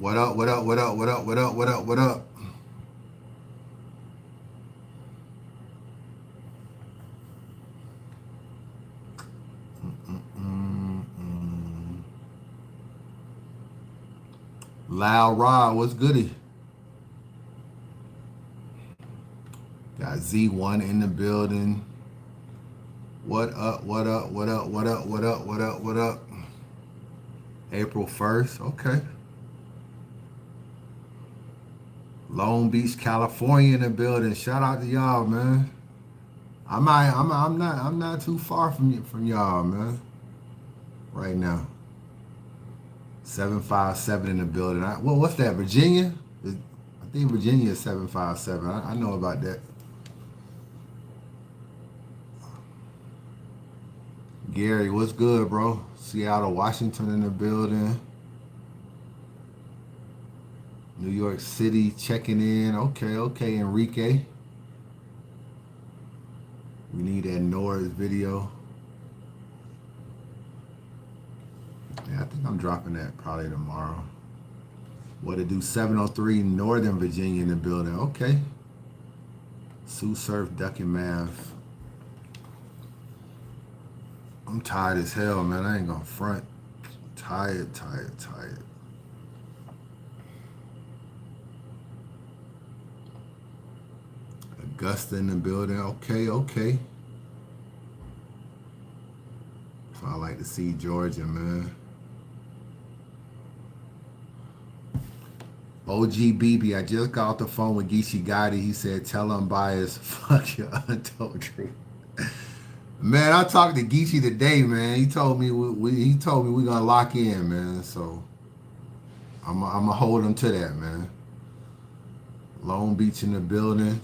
What up? What up? What up? What up? What up? What up? What up? Mm-mm. Loud Rod, what's goody? Got Z1 in the building. What up? What up? What up? What up? What up? What up? What up? April 1st. Okay. Long Beach, California in the building. Shout out to y'all, man. I'm not too far from y'all, man. Right now. 757 in the building. What's that? Virginia? I think Virginia is 757. I know about that. Gary, what's good, bro? Seattle, Washington in the building. New York City checking in. Okay, okay, Enrique. We need that Norris video. Yeah, I think I'm dropping that probably tomorrow. What to do? 703 Northern Virginia in the building. Okay. Sioux Surf, Duck and Math. I'm tired as hell, man. I ain't gonna front. Tired, tired, tired. Augusta in the building. Okay, okay. So I like to see Georgia, man. OG I just got off the phone with Geechee Gotti. He said, tell Unbias, fuck your untold truth. Man, I talked to Geechee today, man. He told me he told me we're gonna lock in, man. So I'm gonna hold him to that, man. Long Beach in the building.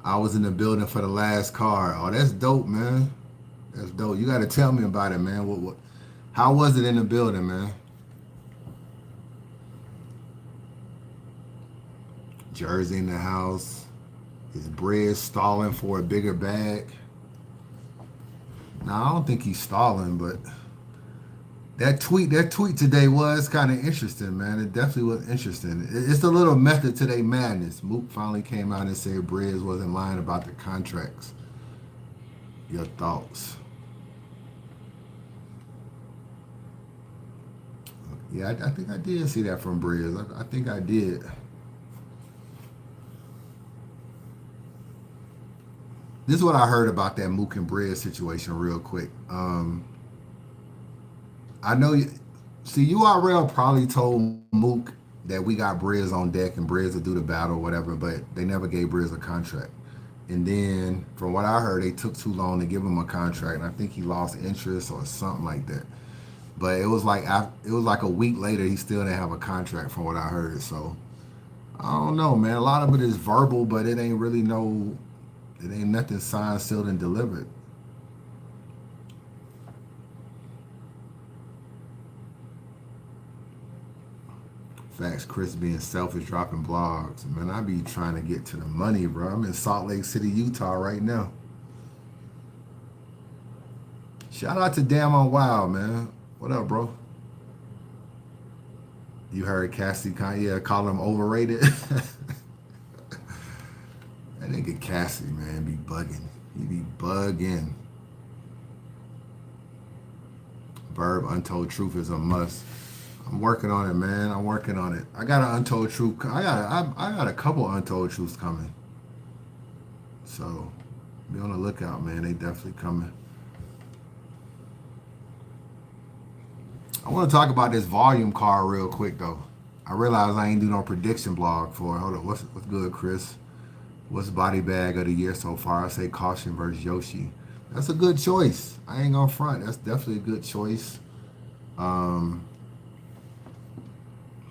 I was in the building for the last car. Oh, that's dope, man. That's dope. You gotta tell me about it, man. How was it in the building, man? Jersey in the house. Is Bread stalling for a bigger bag? No, I don't think he's stalling, but that tweet today was kind of interesting, man. It definitely was interesting. It's a little method to their madness. Mook finally came out and said Bread wasn't lying about the contracts. Your thoughts? Yeah, I think I did see that from Bread. I think I did. This is what I heard about that Mook and Bread situation real quick. I know see, URL probably told Mook that we got Briz on deck and Briz will do the battle or whatever, but they never gave Briz a contract. And then, from what I heard, they took too long to give him a contract, and I think he lost interest or something like that. But it was like a week later, he still didn't have a contract, from what I heard. So I don't know, man. A lot of it is verbal, but it ain't nothing signed, sealed, and delivered. Facts, Chris being selfish, dropping blogs. Man, I be trying to get to the money, bro. I'm in Salt Lake City, Utah right now. Shout out to Damn on Wild, man. What up, bro? You heard Cassie Kanye call him overrated? That nigga Cassie, man, be bugging. He be bugging. Verb Untold Truth is a must. I'm working on it, man. I'm working on it. I got an Untold Truth. I got a couple Untold Truths coming. So be on the lookout, man. They definitely coming. I want to talk about this volume card real quick though. I realize I ain't do no prediction blog for it. Hold on, what's good, Chris? What's body bag of the year so far? I say Caution versus Yoshi. That's a good choice. I ain't gonna front. That's definitely a good choice.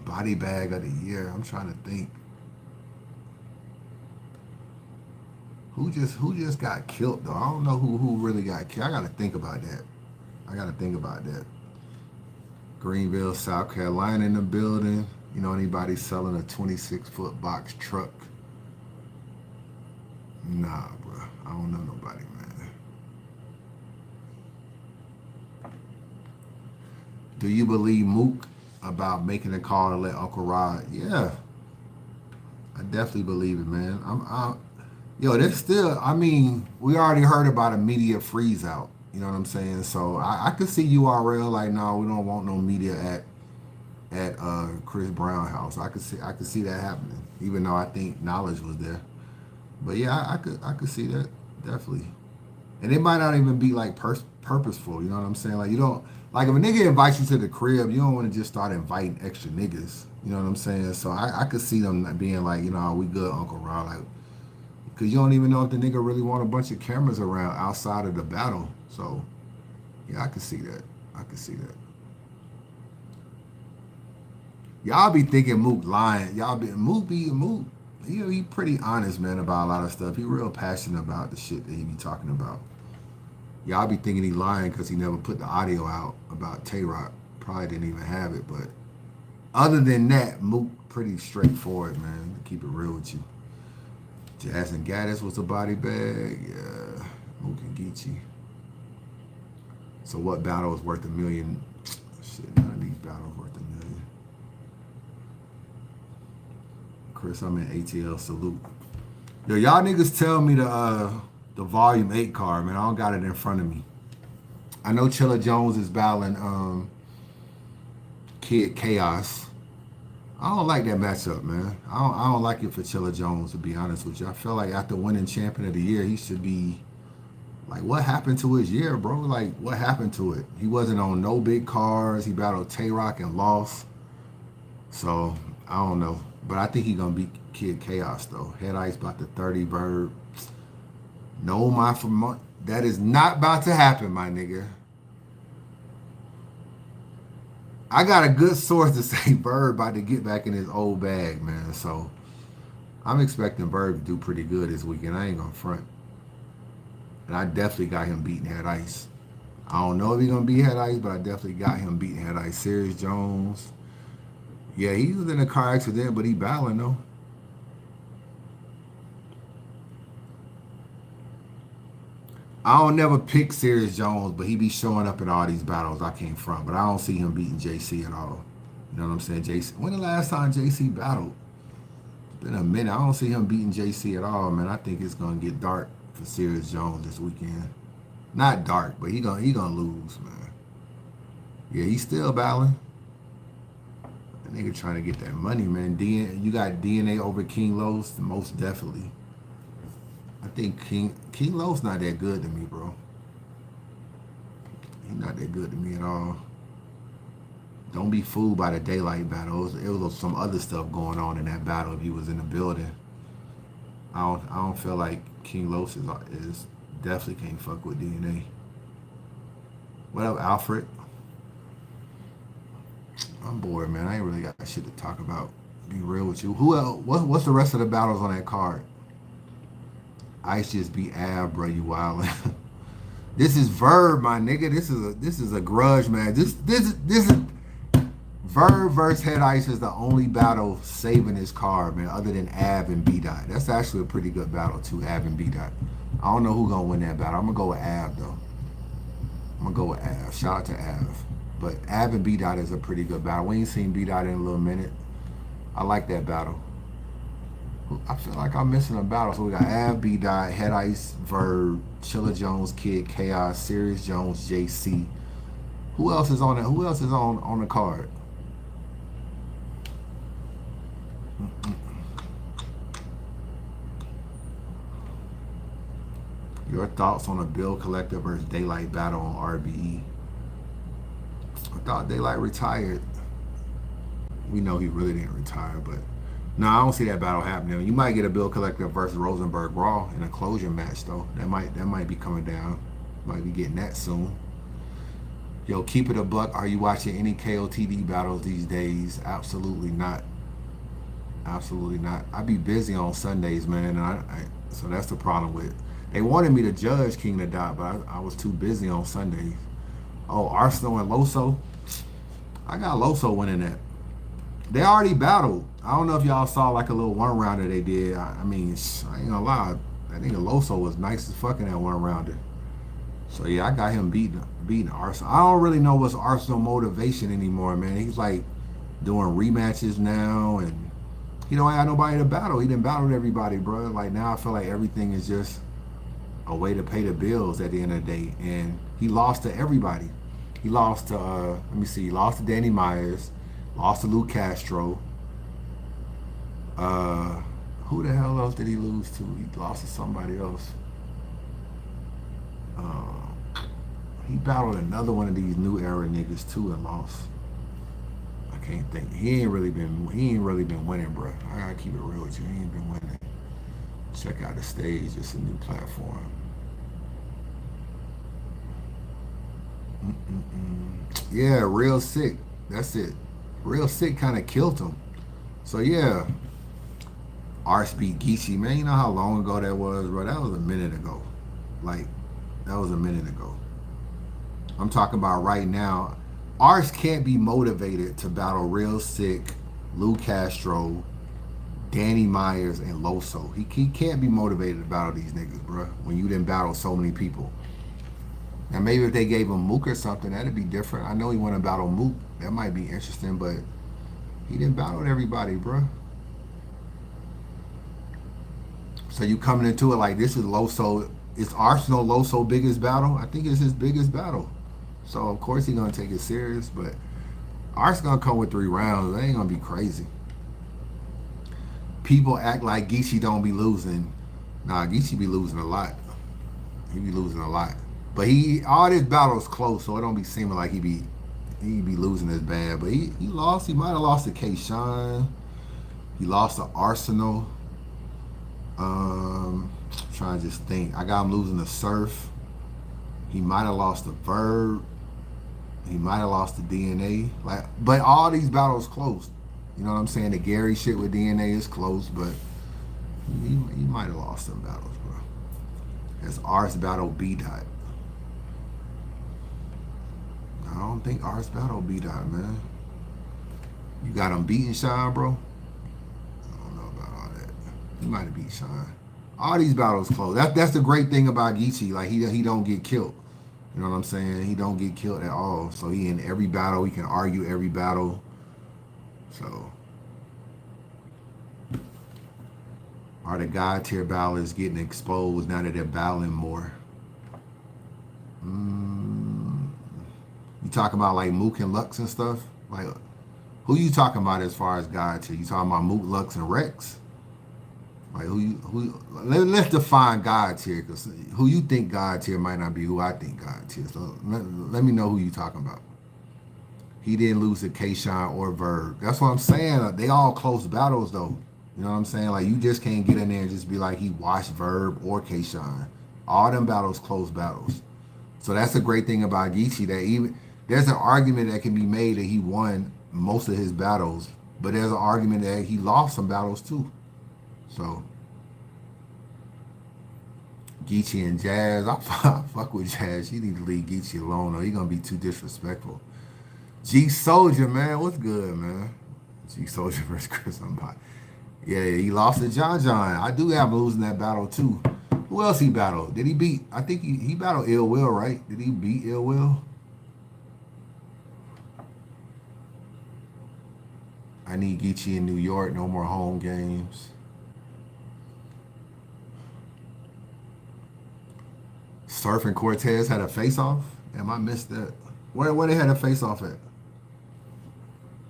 Body bag of the year. I'm trying to think. Who just got killed though? I don't know who really got killed. I gotta think about that. Greenville, South Carolina in the building. You know anybody selling a 26-foot box truck? Nah, bro. I don't know nobody, man. Do you believe Mook about making a call to let Uncle Rod. Yeah, I definitely believe it, man. Yo, there's still. I mean, we already heard about a media freeze out. You know what I'm saying? So I could see URL like, no, we don't want no media at Chris Brown house. I could see that happening, even though I think knowledge was there. But yeah, I could see that definitely. And it might not even be like purposeful. You know what I'm saying? Like you don't like if a nigga invites you to the crib, you don't want to just start inviting extra niggas. You know what I'm saying? So I could see them being like, we good, Uncle Ron, like, because you don't even know if the nigga really want a bunch of cameras around outside of the battle. So yeah, I could see that. I could see that. Y'all be thinking Mook lying. Y'all be Mook. He pretty honest, man, about a lot of stuff. He real passionate about the shit that he be talking about. Y'all be thinking he lying because he never put the audio out about Tay Rock. Probably didn't even have it, but other than that, Mook pretty straightforward, man. To keep it real with you. Jazz and Gaddis was a body bag. Yeah, Mook and Geechee. So what battle was worth $1 million? Shit, none of these battles worth $1 million. Chris, I'm in ATL. Salute. Yo, y'all niggas tell me the volume 8 card, man. I don't got it in front of me. I know Chilla Jones is battling Kid Chaos. I don't like that matchup, man. I don't like it for Chilla Jones, to be honest with you. I feel like after winning Champion of the Year, he should be like, what happened to his year, bro? Like, what happened to it? He wasn't on no big cards. He battled Tay Rock and lost. So I don't know, but I think he gonna beat Kid Chaos though. Head Ice about the 30 bird. No, that is not about to happen, my nigga. I got a good source to say Bird about to get back in his old bag, man. So I'm expecting Bird to do pretty good this weekend. I ain't gonna front. And I definitely got him beating Head Ice. I don't know if he's gonna beat Head Ice, but I definitely got him beating Head Ice. Serious Jones. Yeah, he was in a car accident, but he battling though. I don't never pick Serious Jones, but he be showing up in all these battles I came from. But I don't see him beating JC at all. You know what I'm saying? JC. When the last time JC battled? It's been a minute. I don't see him beating JC at all, man. I think it's gonna get dark for Serious Jones this weekend. Not dark, but he gonna lose, man. Yeah, he's still battling. That nigga trying to get that money, man. You got DNA over King Los, most definitely. I think King Lo's not that good to me, bro. He's not that good to me at all. Don't be fooled by the daylight battle. It was some other stuff going on in that battle if he was in the building. I don't feel like King Los is definitely can't fuck with DNA. What up, Alfred? I'm bored, man. I ain't really got shit to talk about. Be real with you. Who else? What's the rest of the battles on that card? Ice just beat Ab, bro. You wildin'. This is Verb, my nigga. This is a grudge, man. This is Verb versus Head Ice is the only battle saving his card, man, other than Ab and B Dot. That's actually a pretty good battle too, Ab and B Dot. I don't know who gonna win that battle. I'm gonna go with Ab though. I'm gonna go with Av. Shout out to Av. But Av and B Dot is a pretty good battle. We ain't seen B Dot in a little minute. I like that battle. I feel like I'm missing a battle. So we got Av, B Dot, Head Ice, Verb, Chilla Jones, Kid Chaos, Serious Jones, JC. Who else is on it? Who else is on the card? Your thoughts on a Bill Collector versus Daylight battle on RBE? I thought Daylight retired. We know he really didn't retire, but no, I don't see that battle happening. You might get a Bill Collector versus Rosenberg Raw in a closure match though. That might be coming down. Might be getting that soon. Yo, keep it a buck. Are you watching any KOTD battles these days? Absolutely not. Absolutely not. I be busy on Sundays, man. And so that's the problem with it. They wanted me to judge King of the Dot, but I was too busy on Sundays. Oh, Arsenal and Loso. I got Loso winning that. They already battled. I don't know if y'all saw like a little one-rounder they did. I mean, I ain't gonna lie. I think Loso was nice as fucking that one-rounder. So yeah, I got him beating Arsenal. I don't really know what's Arsenal motivation anymore, man. He's like doing rematches now, and he don't have nobody to battle. He done battled everybody, bro. Like now, I feel like everything is just a way to pay the bills at the end of the day. And he lost to everybody. He lost to let me see. He lost to Danny Myers, lost to Luke Castro. Uh, who the hell else did he lose to? He lost to somebody else. Uh, he battled another one of these new era niggas too and lost. I can't think. He ain't really been winning, bro. I gotta keep it real with you. He ain't been winning. Check out the stage. It's a new platform. Yeah, real sick. That's it. Real sick kind of killed him. So yeah, Arse beat Geechee, man. You know how long ago that was, bro? That was a minute ago. Like, that was a minute ago. I'm talking about right now. Arse can't be motivated to battle Real Sick, Lou Castro, Danny Myers, and Loso. He can't be motivated to battle these niggas, bro, when you didn't battle so many people. Now, maybe if they gave him Mook or something, that'd be different. I know he want to battle Mook. That might be interesting, but he didn't battle everybody, bro. So you coming into it like this is Loso. Is Arsenal Loso biggest battle? I think it's his biggest battle. So of course he's gonna take it serious, but Art's gonna come with 3 rounds. That ain't gonna be crazy. People act like Geechee don't be losing. Nah, Geechee be losing a lot. He be losing a lot. But all his battles close, so it don't be seeming like he be losing as bad. But he lost. He might have lost to K-Shine. He lost to Arsenal. Trying to just think. I got him losing to Surf. He might have lost to Verb. He might have lost to DNA. But all these battles close. You know what I'm saying? The Gary shit with DNA is close, but he might have lost some battles, bro. That's Ars battle B dot. I don't think Ars battle B dot, man. You got him beating Shine, bro? I don't know about all that. He might have beat Shine. All these battles close. That's the great thing about Geechee. Like he don't get killed. You know what I'm saying? He don't get killed at all. So he in every battle. He can argue every battle. So are the God tier battlers getting exposed now that they're battling more? You talking about like Mook and Lux and stuff? Like, who you talking about as far as God tier? You talking about Mook, Lux, and Rex? Like let's define God tier, because who you think God tier might not be who I think God tier. So let me know who you talking about. He didn't lose to K-Shine or Verb. That's what I'm saying. They all close battles though. You know what I'm saying? Like you just can't get in there and just be like he watched Verb or K-Shine. All them battles close battles. So that's the great thing about Geechee, that even there's an argument that can be made that he won most of his battles, but there's an argument that he lost some battles too. So Geechee and Jazz, I fuck with Jazz. You need to leave Geechee alone, or he's gonna be too disrespectful. G Soldier, man, what's good, man? G Soldier versus Chris.Unbias. Yeah, he lost to John John. I do have him losing that battle too. Who else he battled? Did he beat? I think he battled Ill Will, right? Did he beat Ill Will? I need Geechee in New York. No more home games. Surf and Cortez had a face-off? Damn, I missed that. Where they had a face-off at?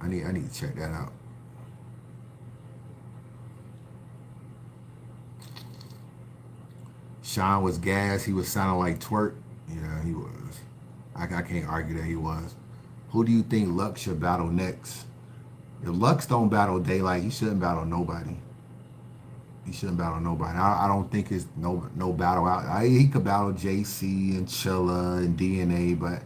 I need to check that out. Sean was gas. He was sounding like Twerk. Yeah, he was. I can't argue that he was. Who do you think Lux should battle next? If Lux don't battle Daylight, he shouldn't battle nobody. He shouldn't battle nobody. I don't think it's no battle out. He could battle JC and Chilla and DNA, but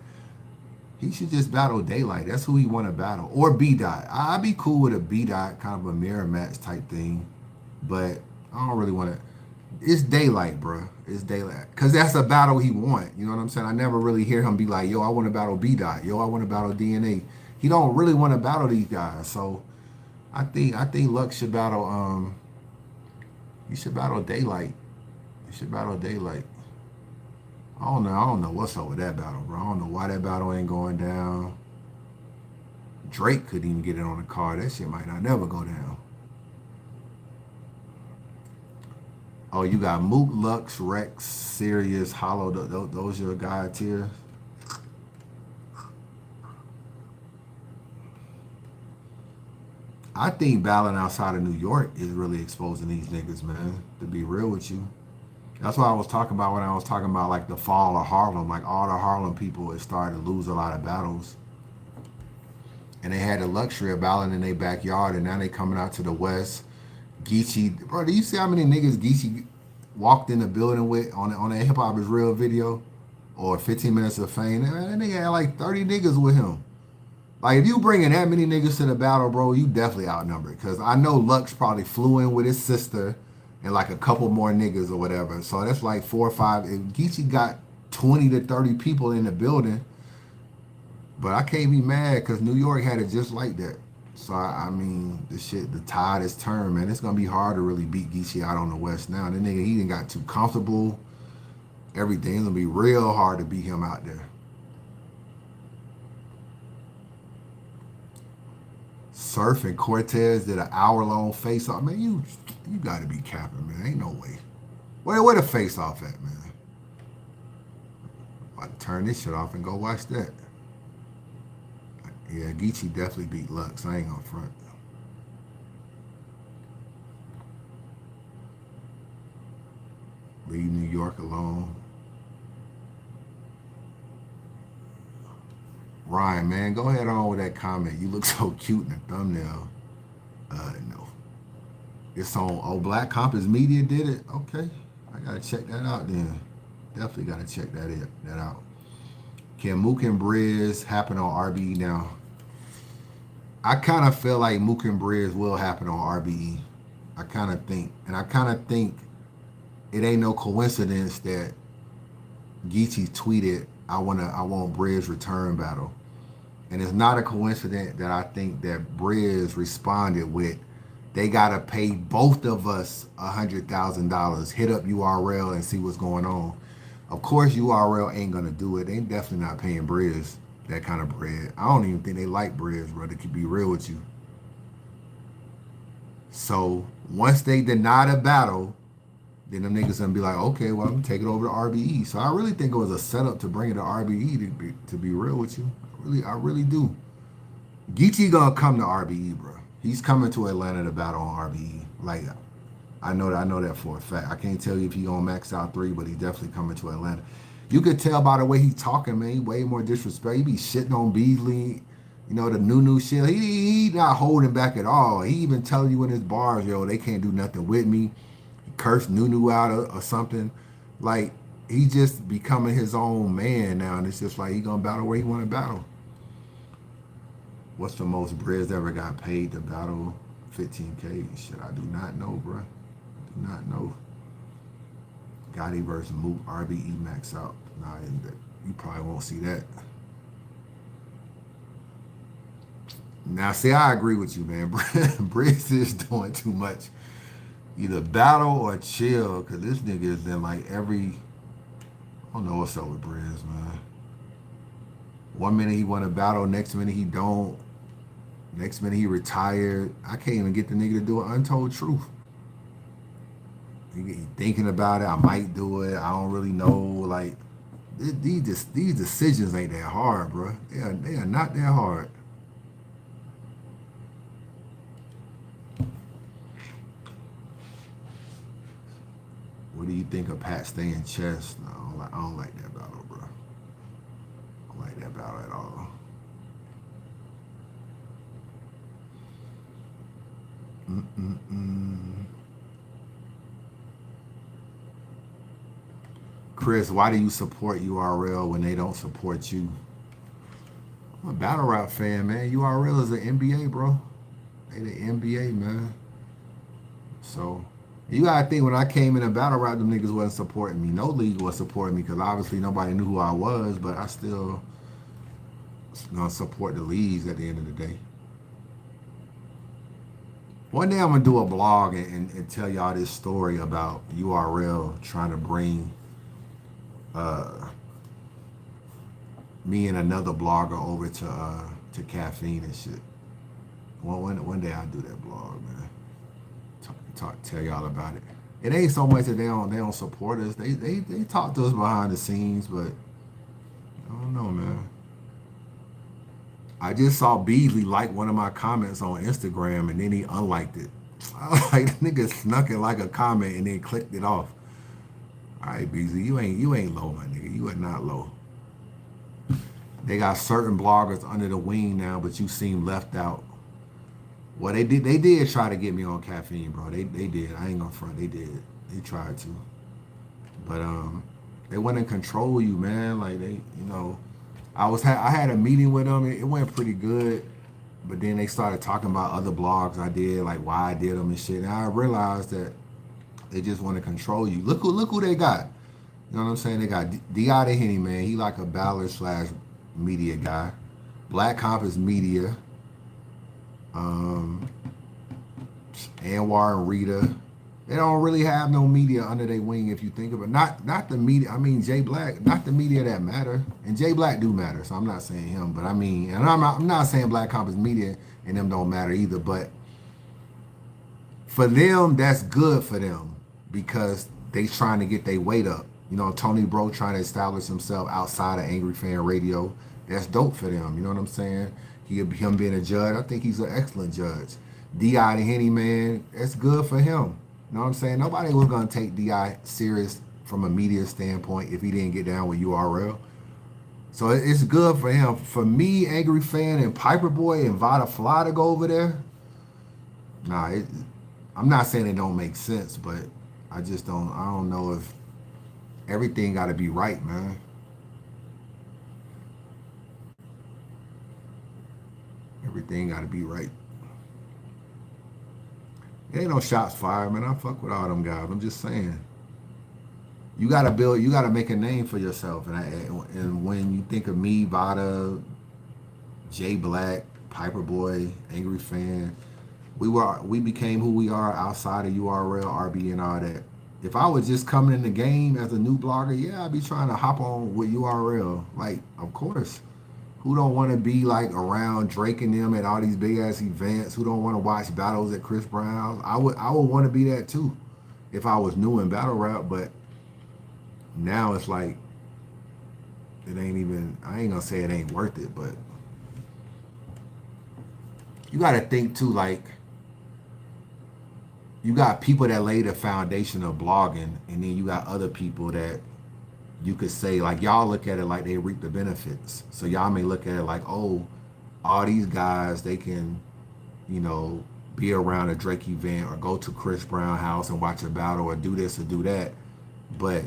he should just battle Daylight. That's who he want to battle. Or B Dot. I'd be cool with a B Dot, kind of a mirror match type thing, but I don't really want to. It's Daylight, bro. It's Daylight. Because that's a battle he want. You know what I'm saying? I never really hear him be like, yo, I want to battle B Dot. Yo, I want to battle DNA. He don't really want to battle these guys. So I think Lux should battle he should battle Daylight. He should battle Daylight. I don't know what's up with that battle, bro. I don't know why that battle ain't going down. Drake couldn't even get it on the card. That shit might not never go down. Oh, you got Mook, Lux, Rex, Sirius, Hollow. Those your God tiers. I think battling outside of New York is really exposing these niggas, man. To be real with you. That's what I was talking about when I was talking about like the fall of Harlem. Like all the Harlem people had started to lose a lot of battles. And they had the luxury of battling in their backyard, and now they coming out to the West. Geechee, bro, do you see how many niggas Geechee walked in the building with on that Hip Hop Is Real video? Or 15 Minutes of Fame? Man, that nigga had like 30 niggas with him. Like, if you bringing that many niggas to the battle, bro, you definitely outnumbered. Because I know Lux probably flew in with his sister and like a couple more niggas or whatever. So that's like 4 or 5. If Geechee got 20 to 30 people in the building, but I can't be mad because New York had it just like that. So, I mean, the tide is turned, man. It's going to be hard to really beat Geechee out on the West now. The nigga, he done got too comfortable. Everything. It's going to be real hard to beat him out there. Surf and Cortez did an hour-long face-off. Man, you got to be capping, man. Ain't no way. Where the face-off at, man? I'm about to turn this shit off and go watch that. Yeah, Geechee definitely beat Lux. I ain't gonna front. Leave New York alone. Ryan, man, go ahead on with that comment. You look so cute in the thumbnail. No. It's on, oh, Black Compass Media did it? Okay. I gotta check that out then. Definitely gotta check that out. Can Mook and Briz happen on RBE now? I kind of feel like Mook and Briz will happen on RBE. I kind of think it ain't no coincidence that Geechee tweeted, I want Briz return battle. And it's not a coincidence that I think that Briz responded with, they gotta pay both of us $100,000. Hit up URL and see what's going on. Of course, URL ain't gonna do it. They ain't definitely not paying Briz that kind of bread. I don't even think they like Briz, bro. They could be real with you. So once they deny the battle, then them niggas gonna be like, okay, well, I'm gonna take it over to RBE. So I really think it was a setup to bring it to RBE. To be real with you, I really do. Geechee gonna come to RBE, bro. He's coming to Atlanta to battle on RBE. Like, I know that for a fact. I can't tell you if he gonna max out 3, but he definitely coming to Atlanta. You could tell by the way he talking, man. He way more disrespect. He be shitting on Beasley, you know, the new shit. He not holding back at all. He even telling you in his bars, yo, they can't do nothing with me. He cursed Nunu out or something. Like, he just becoming his own man now, and it's just like he gonna battle where he want to battle. What's the most Briz ever got paid to battle 15K? Shit, I do not know, bro. Do not know. Gotti versus Mook, RBE max out. Nah, you probably won't see that. Now, see, I agree with you, man. Briz is doing too much. Either battle or chill, because this nigga is in like every... I don't know what's up with Briz, man. One minute he want to battle, next minute he don't. Next minute he retired. I can't even get the nigga to do an untold truth. He thinking about it. I might do it. I don't really know. Like, these decisions ain't that hard, bro. They are not that hard. What do you think of Pat staying chess? No, I don't like that battle, bro. I don't like that battle at all. Chris, why do you support URL when they don't support you? I'm a battle rap fan, man. URL is the NBA, bro. They the NBA, man. So you gotta think, when I came in a battle rap, them niggas wasn't supporting me. No league was supporting me because obviously nobody knew who I was, but I still gonna support the leagues at the end of the day. One day I'm gonna do a blog and tell y'all this story about URL trying to bring me and another blogger over to to caffeine and shit. One day I'll do that blog, man. Tell y'all about it. It ain't so much that they don't support us. They talk to us behind the scenes, but I don't know, man. I just saw Beasley like one of my comments on Instagram, and then he unliked it. I was like, the nigga snuck it like a comment and then clicked it off. All right, Beasley, you ain't low, my nigga. You are not low. They got certain bloggers under the wing now, but you seem left out. Well, they did try to get me on caffeine, bro. They did. I ain't gonna front. They did. They tried to, but they wouldn't control you, man. Like I had a meeting with them. It went pretty good, but then they started talking about other blogs I did, like why I did them and shit. And I realized that they just want to control you. Look who they got. You know what I'm saying? They got D.I. the Henny, man. He like a baller / media guy. Black Compass Media. Anwar and Rita. They don't really have no media under their wing if you think of it. Not the media. I mean Jay Black. Not the media that matter. And Jay Black do matter. So I'm not saying him, but I mean, and I'm not saying Black Compass Media and them don't matter either. But for them, that's good for them because they trying to get their weight up. You know, Tony Bro trying to establish himself outside of Angry Fan Radio. That's dope for them. You know what I'm saying? Him being a judge, I think he's an excellent judge. D.I. the Henny, man, that's good for him. You know what I'm saying? Nobody was going to take D.I. serious from a media standpoint if he didn't get down with URL. So it's good for him. For me, Angry Fan and Piper Boy and Vada Fly to go over there, I'm not saying it don't make sense, but I don't know if everything got to be right, man. Everything got to be right. There ain't no shots fired, man. I fuck with all them guys. I'm just saying. You got to make a name for yourself. And when you think of me, Vada, Jay Black, Piper Boy, Angry Fan, we became who we are outside of URL, RB, and all that. If I was just coming in the game as a new blogger, yeah, I'd be trying to hop on with URL. Like, of course. Who don't want to be like around Drake and them at all these big ass events? Who don't want to watch battles at Chris Brown? I would want to be that too, if I was new in battle rap. But now it's like it ain't even. I ain't gonna say it ain't worth it, but you got to think too. Like you got people that lay the foundation of blogging, and then you got other people that you could say, like, y'all look at it like they reap the benefits. So y'all may look at it like, oh, all these guys, they can, be around a Drake event or go to Chris Brown house and watch a battle or do this or do that. But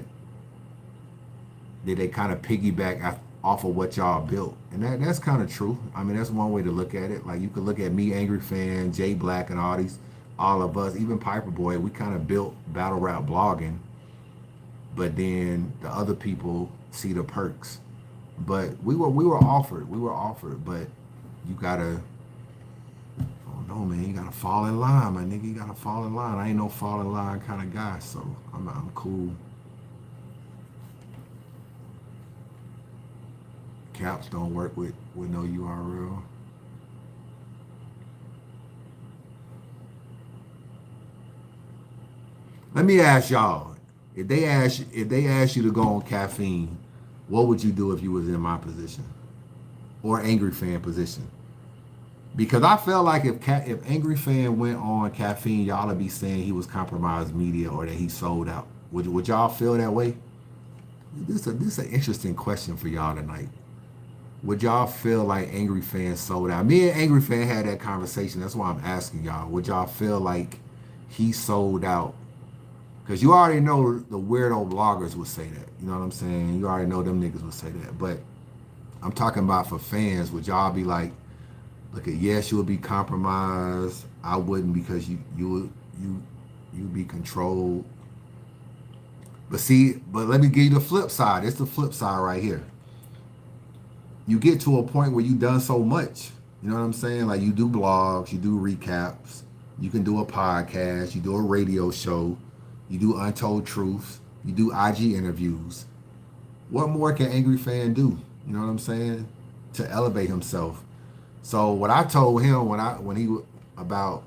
did they kind of piggyback off of what y'all built? And that's kind of true. I mean, that's one way to look at it. Like, you could look at me, Angry Fan, Jay Black, and all of us, even Piper Boy, we kind of built battle rap blogging. But then the other people see the perks. But we were offered, but you gotta, oh no, man, you gotta fall in line, my nigga. You gotta fall in line. I ain't no fall in line kind of guy, so I'm cool. Caps don't work with no URL. Let me ask y'all. If they ask you to go on caffeine, what would you do if you was in my position or Angry Fan position? Because I felt like if Angry Fan went on caffeine, y'all would be saying he was compromised media or that he sold out. Would y'all feel that way? This is an interesting question for y'all tonight. Would y'all feel like Angry Fan sold out? Me and Angry Fan had that conversation. That's why I'm asking y'all. Would y'all feel like he sold out? Because you already know the weirdo bloggers would say that. You know what I'm saying? You already know them niggas would say that. But I'm talking about for fans. Would y'all be like, look, yes, you would be compromised. I wouldn't, because you'd be controlled. But let me give you the flip side. It's the flip side right here. You get to a point where you done so much. You know what I'm saying? Like, you do blogs, you do recaps, you can do a podcast, you do a radio show. You do Untold Truths. You do IG interviews. What more can Angry Fan do? You know what I'm saying? To elevate himself. So what I told him when he about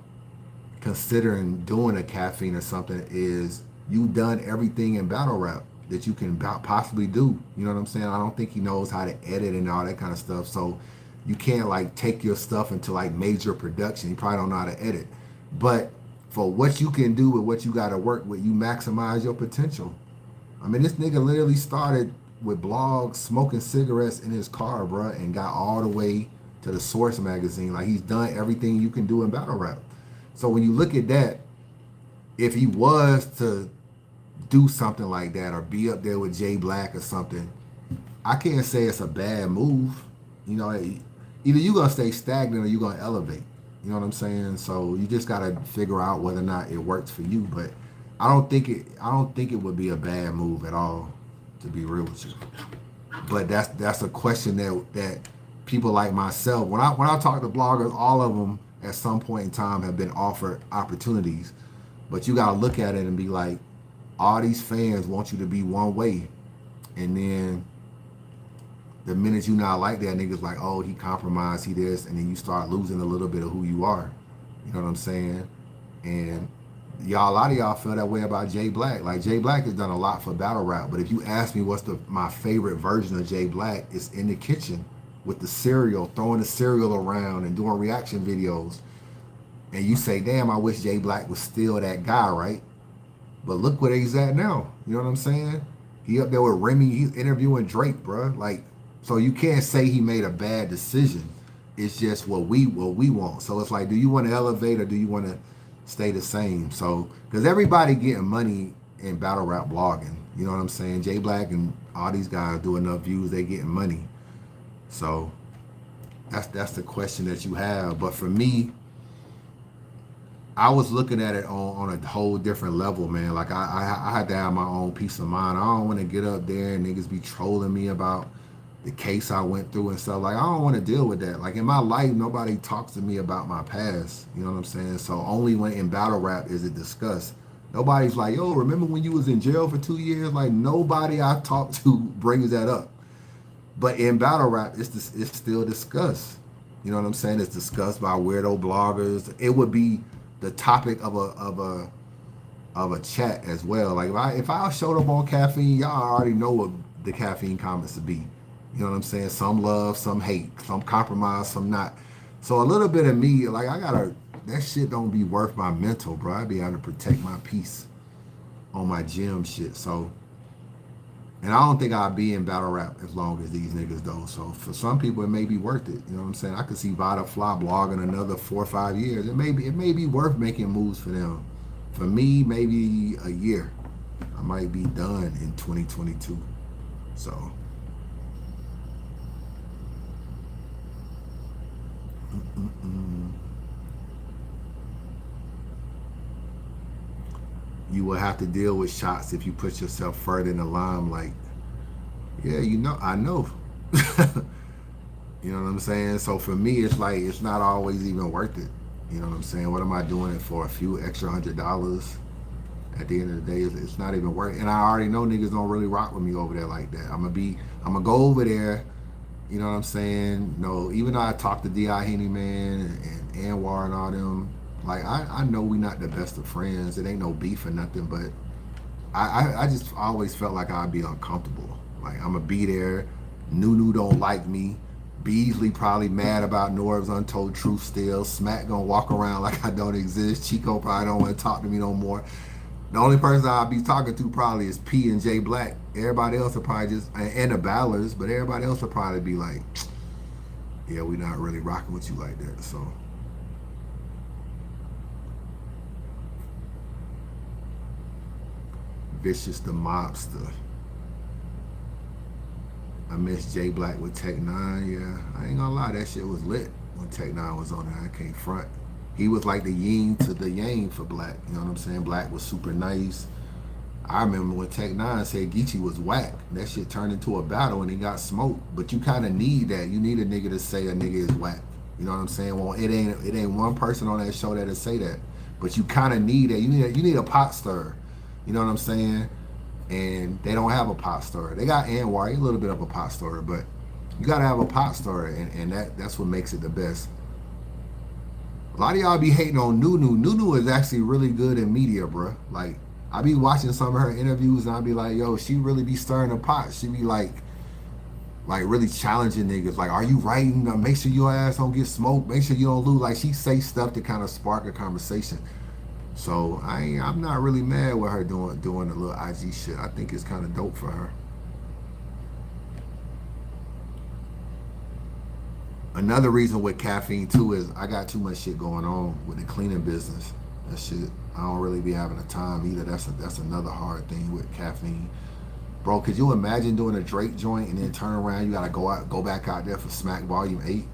considering doing a caffeine or something is you've done everything in battle rap that you can possibly do. You know what I'm saying? I don't think he knows how to edit and all that kind of stuff. So you can't like take your stuff into like major production. You probably don't know how to edit. But for what you can do with what you got to work with, you maximize your potential. I mean, this nigga literally started with blogs, smoking cigarettes in his car, bruh, and got all the way to the Source magazine. Like he's done everything you can do in battle rap. So when you look at that, if he was to do something like that or be up there with Jay Black or something, I can't say it's a bad move. You know, either you're gonna stay stagnant or you're gonna elevate. You know what I'm saying? So you just gotta figure out whether or not it works for you. But I don't think it would be a bad move at all, to be real with you. But that's a question that people like myself, when I talk to bloggers, all of them at some point in time have been offered opportunities. But you gotta look at it and be like, all these fans want you to be one way, and then the minute you not like that, niggas like, oh, he compromised, he this, and then you start losing a little bit of who you are. You know what I'm saying? And y'all, a lot of y'all feel that way about Jay Black. Like Jay Black has done a lot for battle rap, but if you ask me what's my favorite version of Jay Black, it's in the kitchen with the cereal, throwing the cereal around and doing reaction videos. And you say, damn, I wish Jay Black was still that guy, right? But look where he's at now. You know what I'm saying? He up there with Remy. He's interviewing Drake, bro. Like, so you can't say he made a bad decision. It's just what we want. So it's like, do you want to elevate or do you want to stay the same? So, because everybody getting money in battle rap blogging. You know what I'm saying? Jay Black and all these guys do enough views, they getting money. So that's the question that you have. But for me, I was looking at it on a whole different level, man. Like I had to have my own peace of mind. I don't want to get up there and niggas be trolling me about the case I went through and stuff. Like I don't want to deal with that. Like in my life, nobody talks to me about my past. You know what I'm saying? So only when in battle rap is it discussed. Nobody's like, yo, remember when you was in jail for 2 years? Like nobody I talk to brings that up. But in battle rap, it's still discussed. You know what I'm saying? It's discussed by weirdo bloggers. It would be the topic of a chat as well. Like if I showed up on caffeine, y'all already know what the caffeine comments would be. You know what I'm saying? Some love, some hate, some compromise, some not. So a little bit of me, like that shit don't be worth my mental, bro. I be able to protect my peace on my gym shit. So, and I don't think I'll be in battle rap as long as these niggas though. So for some people, it may be worth it. You know what I'm saying? I could see Vada Fly blogging another 4 or 5 years. It may be worth making moves for them. For me, maybe a year. I might be done in 2022. So. You will have to deal with shots if you put yourself further in the limelight. Yeah, I know. You know what I'm saying? So for me, it's like, it's not always even worth it. You know what I'm saying? What am I doing it for? A few extra $100? At the end of the day, it's not even worth it. And I already know niggas don't really rock with me over there like that. I'm gonna go over there. You know what I'm saying? No, even though I talked to D.I. Henny, man, and Anwar and all them, like, I know we not the best of friends. It ain't no beef or nothing, but I just always felt like I'd be uncomfortable. Like, I'm going to be there. Nunu don't like me. Beasley probably mad about Norb's Untold Truth still. Smack going to walk around like I don't exist. Chico probably don't want to talk to me no more. The only person I'll be talking to probably is P and J Black. Everybody else will probably just, and the Ballers, but everybody else will probably be like, yeah, we not really rocking with you like that. So. Vicious the Mobster. I miss J Black with Tech 9. Yeah, I ain't gonna lie, that shit was lit when Tech 9 was on there. I can't front. He was like the yin to the yang for Black. You know what I'm saying? Black was super nice. I remember when Tech 9 said Geechee was whack. That shit turned into a battle and he got smoked. But you kind of need that. You need a nigga to say a nigga is whack. You know what I'm saying? Well, it ain't one person on that show that'll say that. But you kind of need that. You need a pot stirrer. You know what I'm saying? And they don't have a pot stirrer. They got Anwar, a little bit of a pot stirrer, but You gotta have a pop star, and that's what makes it the best. A lot of y'all be hating on Nunu. Nunu is actually really good in media, bro. Like, I be watching some of her interviews and I be like, yo, she really be stirring the pot. She be like really challenging niggas. Like, are you writing? Make sure your ass don't get smoked. Make sure you don't lose. Like, she say stuff to kind of spark a conversation. So I'm not really mad with her doing the little IG shit. I think it's kind of dope for her. Another reason with caffeine too is I got too much shit going on with the cleaning business. That shit, I don't really be having the time either. That's another hard thing with caffeine. Bro, could you imagine doing a Drake joint and then turn around? You gotta go back out there for Smack Volume 8. You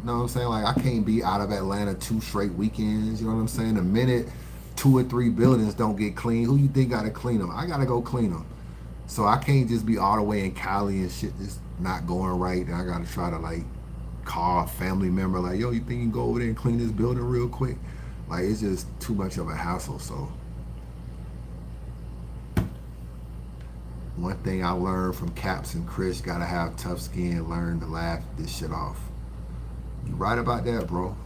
know what I'm saying? Like, I can't be out of Atlanta 2 straight weekends. You know what I'm saying? The minute 2 or 3 buildings don't get clean, who you think gotta clean them? I gotta go clean them. So I can't just be all the way in Cali and shit just not going right. And I gotta try to like call a family member like, yo, you think you can go over there and clean this building real quick? Like, it's just too much of a hassle. So one thing I learned from Caps and Chris, gotta have tough skin, learn to laugh this shit off. You right about that, bro.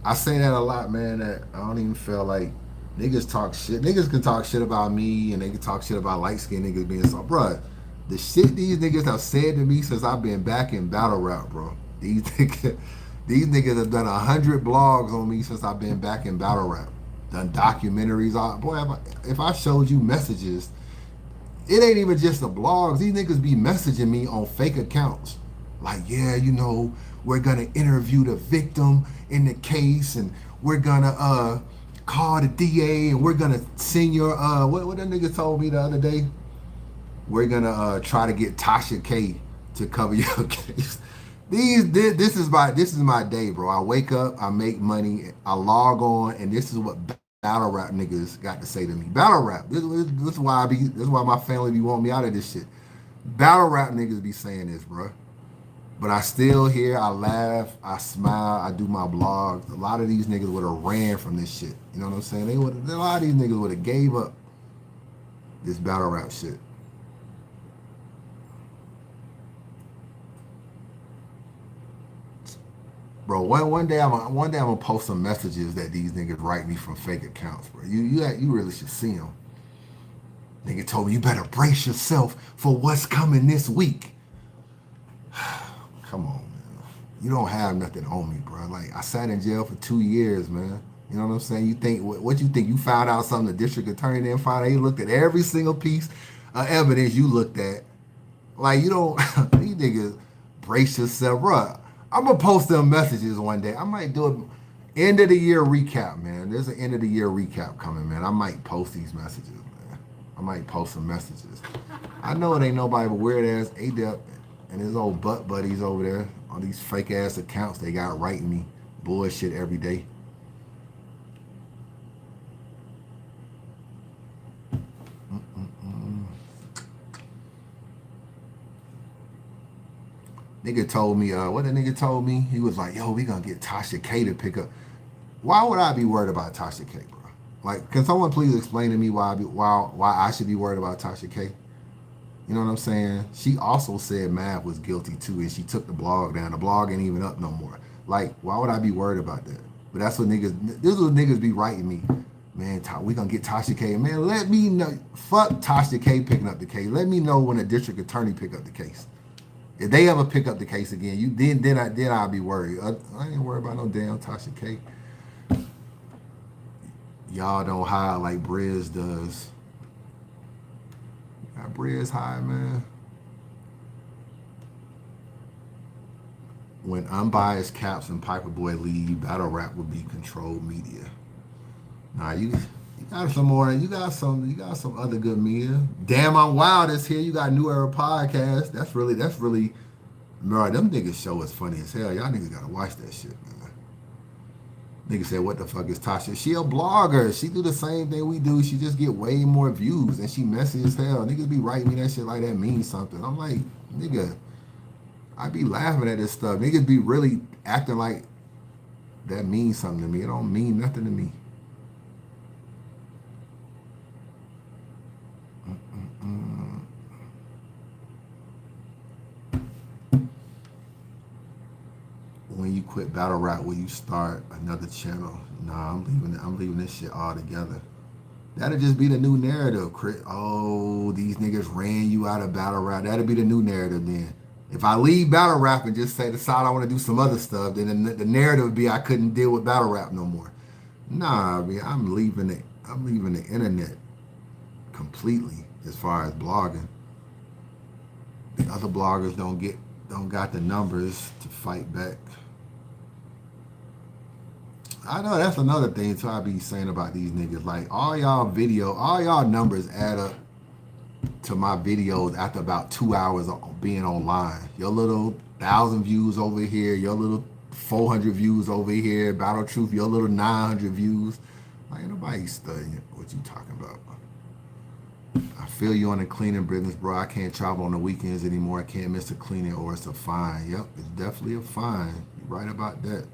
I say that a lot, man, that I don't even feel like niggas talk shit. Niggas can talk shit about me and they can talk shit about light skinned niggas being so, bruh. The shit these niggas have said to me since I've been back in battle rap, bro. These niggas have done 100 blogs on me since I've been back in battle rap. Done documentaries. Boy, if I showed you messages, it ain't even just the blogs. These niggas be messaging me on fake accounts. Like, yeah, you know, we're gonna interview the victim in the case, and we're gonna call the DA, and we're gonna send your what that nigga told me the other day. We're gonna try to get Tasha K to cover your case. This is my day, bro. I wake up, I make money, I log on, and this is what battle rap niggas got to say to me. Battle rap. This is why this is why my family be wanting me out of this shit. Battle rap niggas be saying this, bro. But I still here, I laugh, I smile, I do my blogs. A lot of these niggas would have ran from this shit. You know what I'm saying? A lot of these niggas would have gave up this battle rap shit. Bro, one day I'm gonna post some messages that these niggas write me from fake accounts, bro. You really should see them. Nigga told me you better brace yourself for what's coming this week. Come on, man. You don't have nothing on me, bro. Like, I sat in jail for 2 years, man. You know what I'm saying? You think what you think? You found out something the district attorney didn't find out? He looked at every single piece of evidence you looked at. Like, you don't. These niggas, brace yourself, bro. I'm gonna post them messages one day. I might do an end of the year recap, man. There's an end of the year recap coming, man. I might post these messages, man. I might post some messages. I know it ain't nobody but weird ass ADEP and his old butt buddies over there on these fake ass accounts they got writing me bullshit every day. Nigga told me, what the nigga told me? He was like, yo, we gonna get Tasha K to pick up. Why would I be worried about Tasha K, bro? Like, can someone please explain to me why I should be worried about Tasha K? You know what I'm saying? She also said Mav was guilty too, and she took the blog down. The blog ain't even up no more. Like, why would I be worried about that? But that's what niggas, this is what niggas be writing me. Man, we gonna get Tasha K. Man, let me know. Fuck Tasha K picking up the case. Let me know when a district attorney pick up the case. If they ever pick up the case again, then I'll be worried. I ain't worried about no damn Tasha K. Y'all don't hide like Briz does. Got Briz high, man. When Unbiased Caps and Piper Boy leave, battle rap would be controlled media. Nah, you got some more. You got some other good media. Damn, I'm Wild is here. You got New Era podcast. That's really, bro. Them niggas show is funny as hell. Y'all niggas gotta watch that shit, man. Nigga said, what the fuck is Tasha? She a blogger. She do the same thing we do. She just get way more views and she messy as hell. Niggas be writing me that shit like that means something. I'm like, nigga, I be laughing at this stuff. Niggas be really acting like that means something to me. It don't mean nothing to me. quit battle rap will you start another channel? Nah, I'm leaving this shit all together. That'll just be the new narrative, Chris. Oh, these niggas ran you out of battle rap. That'll be the new narrative then. If I leave battle rap and just decide I want to do some other stuff, then the narrative would be I couldn't deal with battle rap no more. Nah, I mean, I'm leaving it. I'm leaving the internet completely as far as blogging. The other bloggers don't got the numbers to fight back. I know that's another thing too I be saying about these niggas. Like all y'all numbers add up to my videos after about 2 hours of being online. Your little 1,000 views over here, your little 400 views over here, Battle Truth, your little 900 views. Like ain't nobody studying what you talking about. I feel you on the cleaning business, bro. I can't travel on the weekends anymore. I can't miss a cleaning or it's a fine. Yep, it's definitely a fine. You're right about that.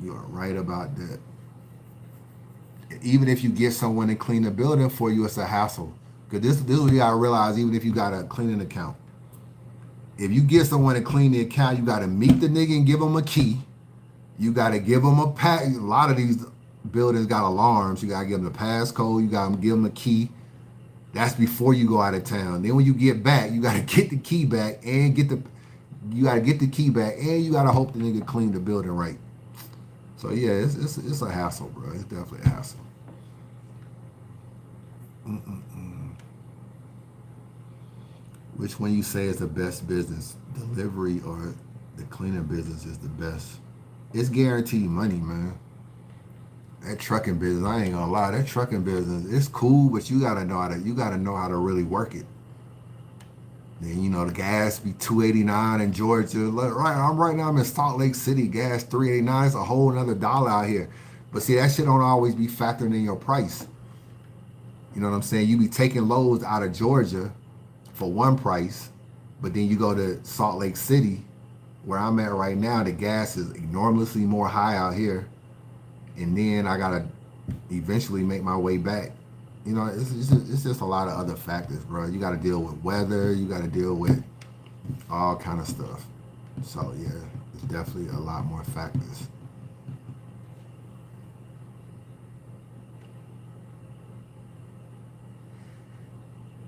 You are right about that. Even if you get someone to clean the building for you, it's a hassle. Because this is what you gotta realize, even if you got a cleaning account. If you get someone to clean the account, you gotta meet the nigga and give him a key. You gotta give him a pass. A lot of these buildings got alarms. You gotta give them the passcode. You gotta give them a key. That's before you go out of town. Then when you get back, you gotta get the key back and you gotta get the key back and you gotta hope the nigga clean the building right. So yeah, it's a hassle, bro. It's definitely a hassle. Which one you say is the best business? Delivery or the cleaning business is the best? It's guaranteed money, man. That trucking business, I ain't gonna lie, that trucking business, it's cool, but you gotta know how to really work it. Then you know the gas be $2.89 in Georgia. Right now I'm in Salt Lake City, gas $3.89. It's a whole another dollar out here. But see, that shit don't always be factoring in your price. You know what I'm saying? You be taking loads out of Georgia for one price, but then you go to Salt Lake City, where I'm at right now, the gas is enormously more high out here. And then I gotta eventually make my way back. You know, it's just a lot of other factors, bro. You gotta deal with weather, you gotta deal with all kind of stuff. So yeah, it's definitely a lot more factors.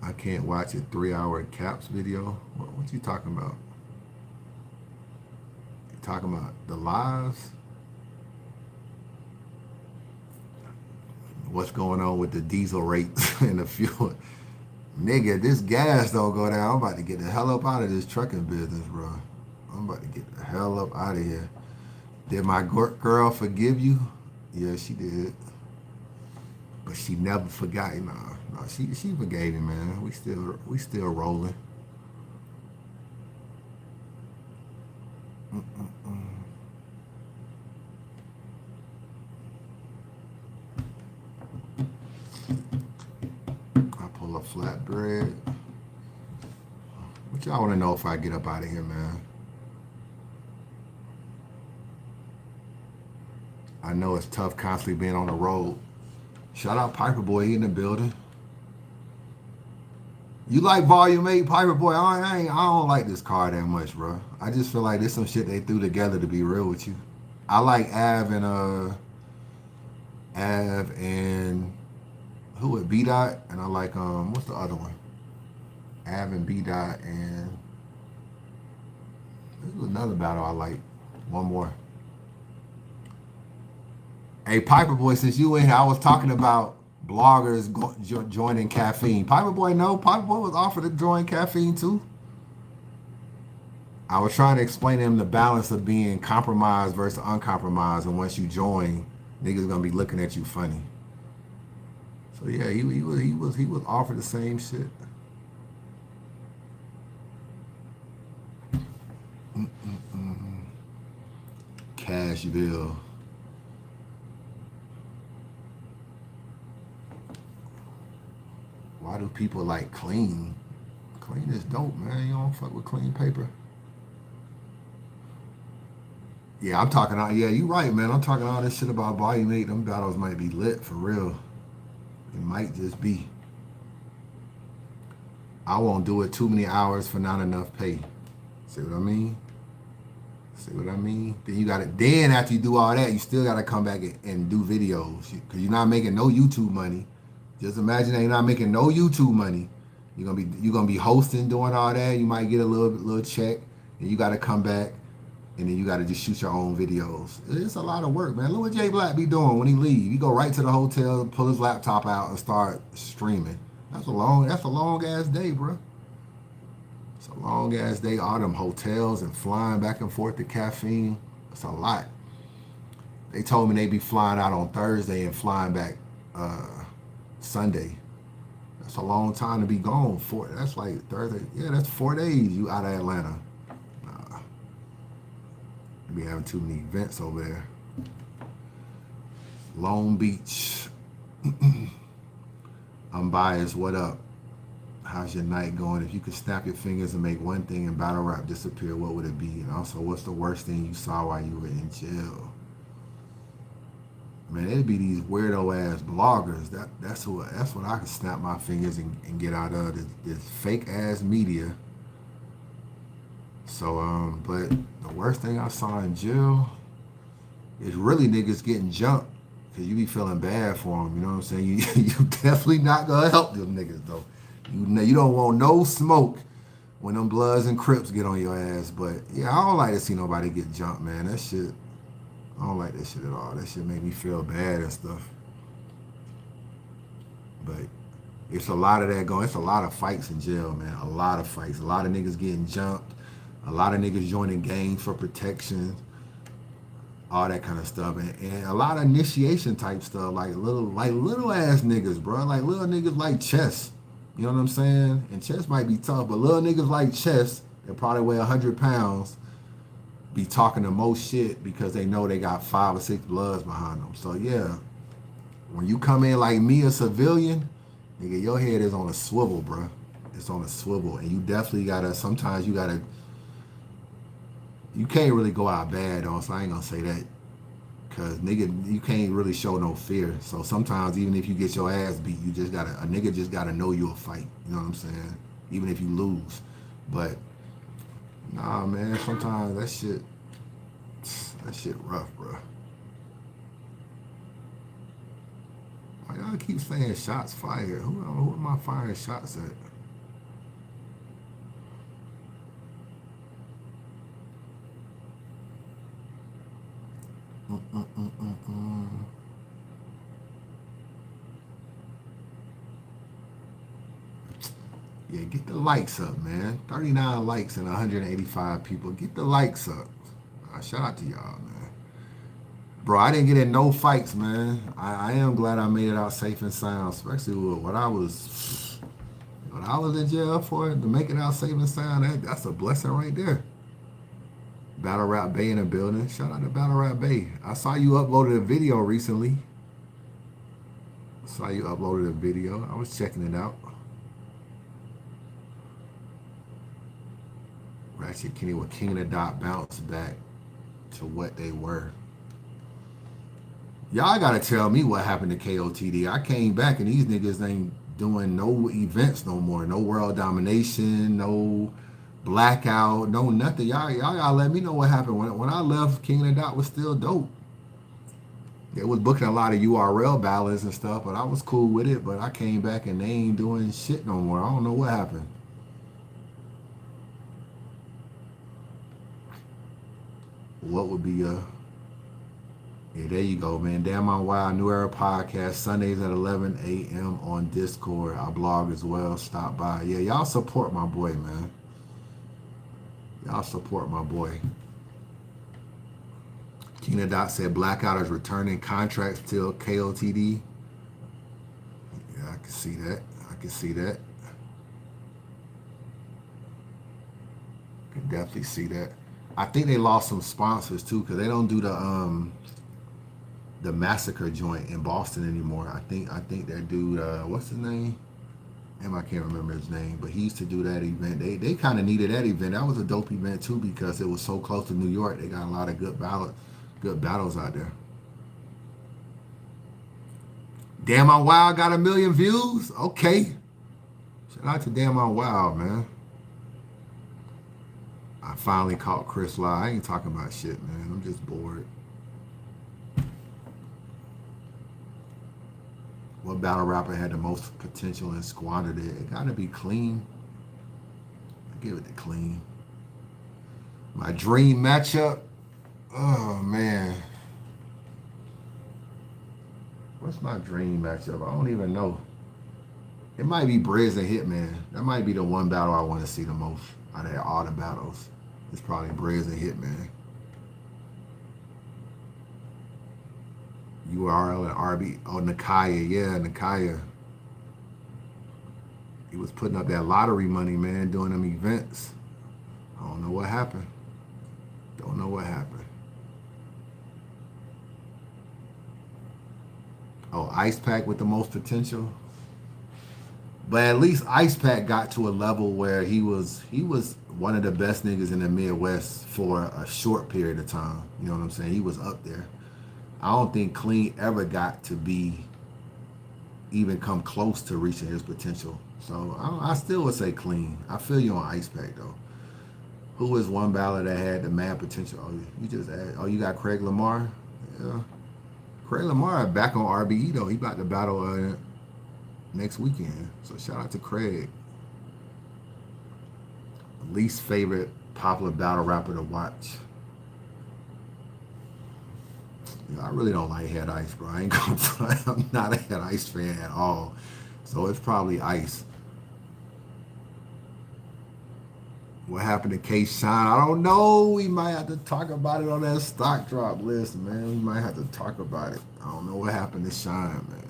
I can't watch a 3-hour caps video. What you talking about? You talking about the lives? What's going on with the diesel rates and the fuel? Nigga, this gas don't go down. I'm about to get the hell up out of this trucking business, bro. I'm about to get the hell up out of here. Did my girl forgive you? Yeah, she did. But she never forgot. No, she forgave me, man. We still rolling. I pull a flatbread. What y'all want to know if I get up out of here, man? I know it's tough constantly being on the road. Shout out Piper Boy, he in the building. You like Volume 8, Piper Boy? I don't like this car that much, bro. I just feel like there's some shit they threw together, to be real with you. I like Av and who at B Dot, and I like what's the other one? Av and B Dot, and there's another battle I like. One more. Hey, Piper Boy, since you in here, I was talking about bloggers joining caffeine. Piper Boy, no. Piper Boy was offered to join caffeine too. I was trying to explain to him the balance of being compromised versus uncompromised, and once you join, niggas gonna be looking at you funny. So yeah, he was offered the same shit. Cashville. Why do people like clean? Clean is dope, man. You don't fuck with clean paper. Yeah, I'm talking out. Yeah, you right, man. I'm talking all this shit about Volume 8. Them battles might be lit for real. It might just be. I won't do it too many hours for not enough pay. See what I mean? See what I mean? Then you got to. Then after you do all that, you still got to come back and do videos because you're not making no YouTube money. Just imagine that you're not making no YouTube money. You're gonna be hosting, doing all that. You might get a little check, and you got to come back, and then you got to just shoot your own videos. It's a lot of work, man. Look what Jay Black be doing when he leave. He go right to the hotel, pull his laptop out, and start streaming. That's a long ass day, bro. It's a long ass day. All them hotels and flying back and forth to caffeine. It's a lot. They told me they be flying out on Thursday and flying back Sunday. That's a long time to be gone. That's like Thursday. Yeah, that's 4 days you out of Atlanta. Nah, you be having too many events over there. Long Beach. Unbiased, what up? How's your night going? If you could snap your fingers and make one thing in battle rap disappear, what would it be? And also, what's the worst thing you saw while you were in jail? Man, it'd be these weirdo ass bloggers. That's what I could snap my fingers and get out of this fake ass media. So but the worst thing I saw in jail is really niggas getting jumped because you be feeling bad for them. You know what I'm saying? You definitely not gonna help them niggas though. You don't want no smoke when them Bloods and Crips get on your ass. But yeah, I don't like to see nobody get jumped, man. That shit. I don't like that shit at all. That shit make me feel bad and stuff. But it's a lot of that going. It's a lot of fights in jail, man. A lot of fights. A lot of niggas getting jumped. A lot of niggas joining gangs for protection. All that kind of stuff. And a lot of initiation type stuff. Like little ass niggas, bro. Like little niggas like Chess. You know what I'm saying? And Chess might be tough, but little niggas like Chess, they probably weigh 100 pounds, be talking the most shit because they know they got 5 or 6 Bloods behind them. So yeah, when you come in like me, a civilian, nigga, your head is on a swivel, bro. It's on a swivel, and you definitely gotta. Sometimes you gotta. You can't really go out bad though, so I ain't gonna say that, cause nigga, you can't really show no fear. So sometimes even if you get your ass beat, a nigga just gotta know you'll fight. You know what I'm saying? Even if you lose, but. Nah, man, sometimes that shit rough, bro. Why y'all keep saying shots fired? Who am I firing shots at? Yeah, get the likes up, man. 39 likes and 185 people. Get the likes up. Shout out to y'all, man. Bro, I didn't get in no fights, man. I am glad I made it out safe and sound, especially with what I was in jail for. To make it out safe and sound, that's a blessing right there. Battle Rap Bay in the building. Shout out to Battle Rap Bay. I saw you uploaded a video recently. I was checking it out. Ratchet Kenny with King of the Dot bounced back to what they were. Y'all gotta tell me what happened to KOTD. I came back and these niggas ain't doing no events no more. No world domination, no blackout, no nothing. Y'all gotta let me know what happened. When I left, King of the Dot was still dope. They was booking a lot of URL ballads and stuff, but I was cool with it. But I came back and they ain't doing shit no more. I don't know what happened. What would be yeah, there you go, man. Damn on Wild New Era Podcast, Sundays at 11 a.m. on Discord. I blog as well. Stop by. Yeah, y'all support my boy, man. Y'all support my boy. Kina Dot said Blackout is returning contracts till KOTD. Yeah, I can see that. Can definitely see that. I think they lost some sponsors too, because they don't do the Massacre joint in Boston anymore. I think that dude, what's his name? I can't remember his name, but he used to do that event. They kind of needed that event. That was a dope event too because it was so close to New York. They got a lot of good battles out there. Damn on Wild got 1 million views. Okay, shout out to Damn on Wild, man. I finally caught Chris live. I ain't talking about shit, man. I'm just bored. What battle rapper had the most potential and squandered it? It gotta be Clean. I give it to Clean. My dream matchup. Oh man. What's my dream matchup? I don't even know. It might be Briz and Hitman. That might be the one battle I want to see the most out of all the battles. It's probably Briz and Hitman. URL and RB. Oh, Nakaya. Yeah, Nakaya. He was putting up that lottery money, man, doing them events. I don't know what happened. Don't know what happened. Oh, Ice Pack with the most potential. But at least Ice Pack got to a level where he was one of the best niggas in the Midwest for a short period of time. You know what I'm saying? He was up there. I don't think Clean ever got to be even come close to reaching his potential. So I still would say Clean. I feel you on Ice Pack though. Who was one battler that had the mad potential? Oh, you just add, oh, you got Craig Lamar. Yeah, Craig Lamar back on RBE though. He about to battle next weekend. So shout out to Craig. Least favorite popular battle rapper to watch. You know, I really don't like Head Ice, bro. I ain't gonna try. I'm not a Head Ice fan at all. So it's probably Ice. What happened to K-Shine? I don't know. We might have to talk about it on that stock drop list, man. We might have to talk about it. I don't know what happened to Shine, man.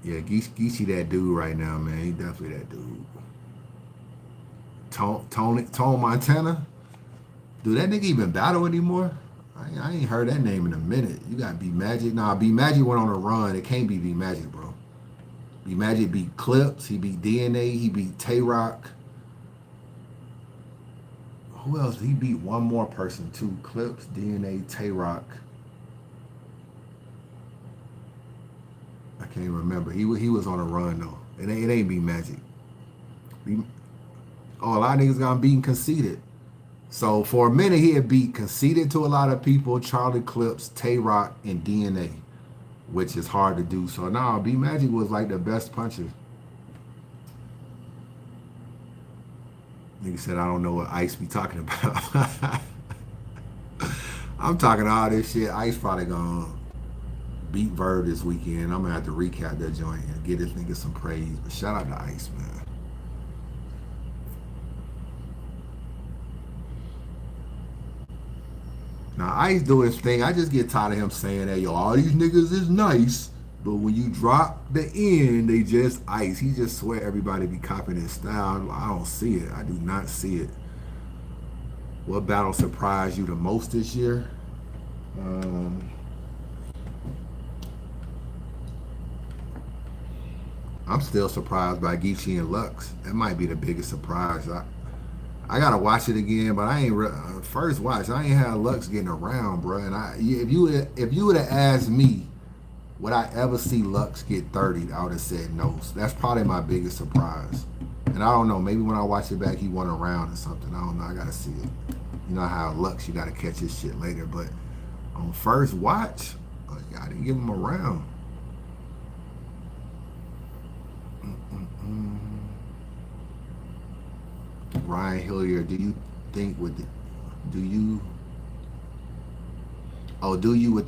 Yeah, Geechee that dude right now, man. He definitely that dude. Tone Montana? Dude, that nigga even battle anymore? I ain't heard that name in a minute. You got B Magic. Nah, B Magic went on a run. It can't be B Magic, bro. B Magic beat Clips. He beat DNA. He beat Tay Rock. Who else? He beat one more person too. Clips, DNA, Tay Rock. I can't remember. He was on a run though. It ain't B Magic. Oh, a lot of niggas got beaten Conceited. So for a minute he had beat Conceited to a lot of people, Charlie Clips, Tay Rock, and DNA, which is hard to do. So now B Magic was like the best puncher. Nigga said I don't know what Ice be talking about. I'm talking all this shit. Ice probably gonna beat Verb this weekend. I'm gonna have to recap that joint and give this nigga some praise. But shout out to Ice, man. Now, Ice do his thing. I just get tired of him saying that, yo, all these niggas is nice, but when you drop the end, they just Ice. He just swear everybody be copying his style. I don't see it. I do not see it. What battle surprised you the most this year? I'm still surprised by Geechee and Lux. That might be the biggest surprise. I gotta watch it again, but I ain't first watch. I ain't had Lux getting around, bro. And if you would have asked me, would I ever see Lux get 30? I would have said no. So that's probably my biggest surprise. And I don't know. Maybe when I watch it back, he won a round or something. I don't know. I gotta see it. You know how Lux, you gotta catch his shit later. But on first watch, I didn't give him a round. Ryan Hilliard, do you with the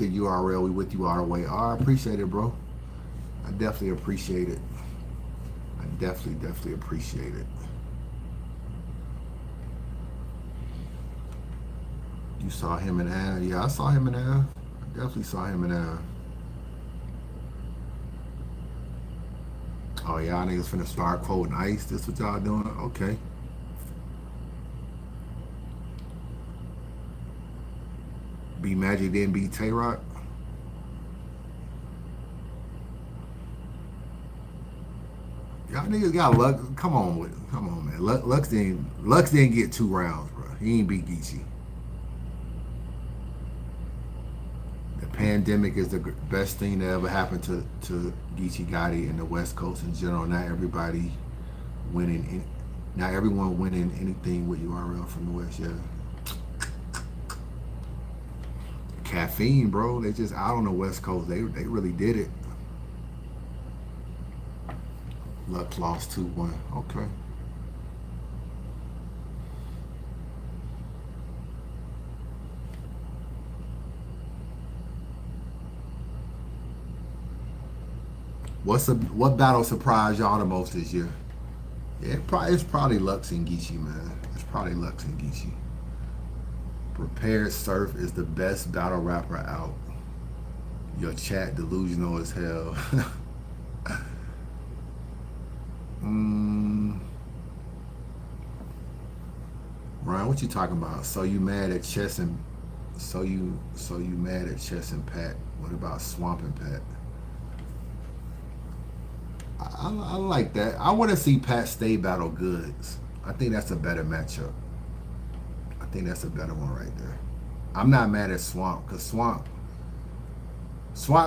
URL? We with you all the way. Oh, I appreciate it, bro. I definitely appreciate it. I definitely appreciate it. You saw him in Av? Yeah, I saw him in Av. I definitely saw him in Av. Oh, y'all niggas finna start quoting Ice. This what y'all doing? Okay. B Magic didn't beat Tay Rock. Y'all niggas got Lux. Come on, man. Lux didn't get 2 rounds, bro. He ain't beat Geechee. The pandemic is the best thing that ever happened to Geechee Gotti and the West Coast in general. Not everybody winning. Not everyone winning anything with URL from the West. Yeah. Caffeine, bro. They just out on the West Coast. They really did it. Lux lost 2-1. Okay. What battle surprised y'all the most this year? Yeah, it's probably Lux and Geechee, man. It's probably Lux and Geechee. Prepared Surf is the best battle rapper out. Your chat delusional as hell. Ryan, what you talking about? So you mad at Chess and mad at Chess and Pat? What about Swamp and Pat? I like that. I want to see Pat Stay battle Goods. I think that's a better matchup. I think that's a better one right there. I'm not mad at Swamp because Swamp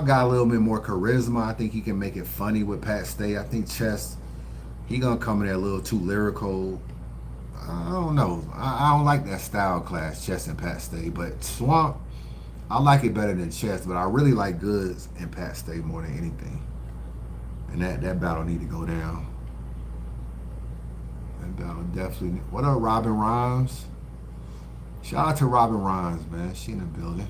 got a little bit more charisma. I think he can make it funny with Pat Stay. I think Chess, he gonna come in there a little too lyrical. I don't know. I don't like that style clash, Chess and Pat Stay. But Swamp, I like it better than Chess. But I really like Goods and Pat Stay more than anything. And that battle need to go down. That battle definitely. What up, Robin Rhymes? Shout out to Robin Rhymes, man. She in the building.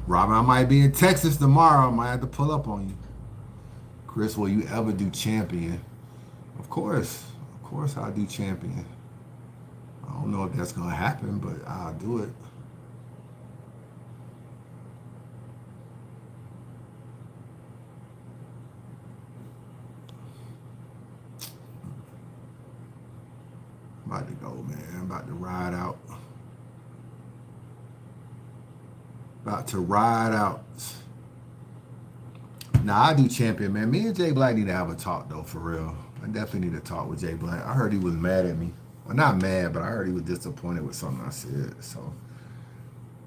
Robin, I might be in Texas tomorrow. I might have to pull up on you. Chris, will you ever do Champion? Of course. Of course I'll do Champion. I don't know if that's going to happen, but I'll do it. I'm about to go, man. I'm about to ride out. About to ride out. Nah, I do Champion, man. Me and Jay Black need to have a talk, though, for real. I definitely need to talk with Jay Black. I heard he was mad at me. Well, not mad, but I heard he was disappointed with something I said. So,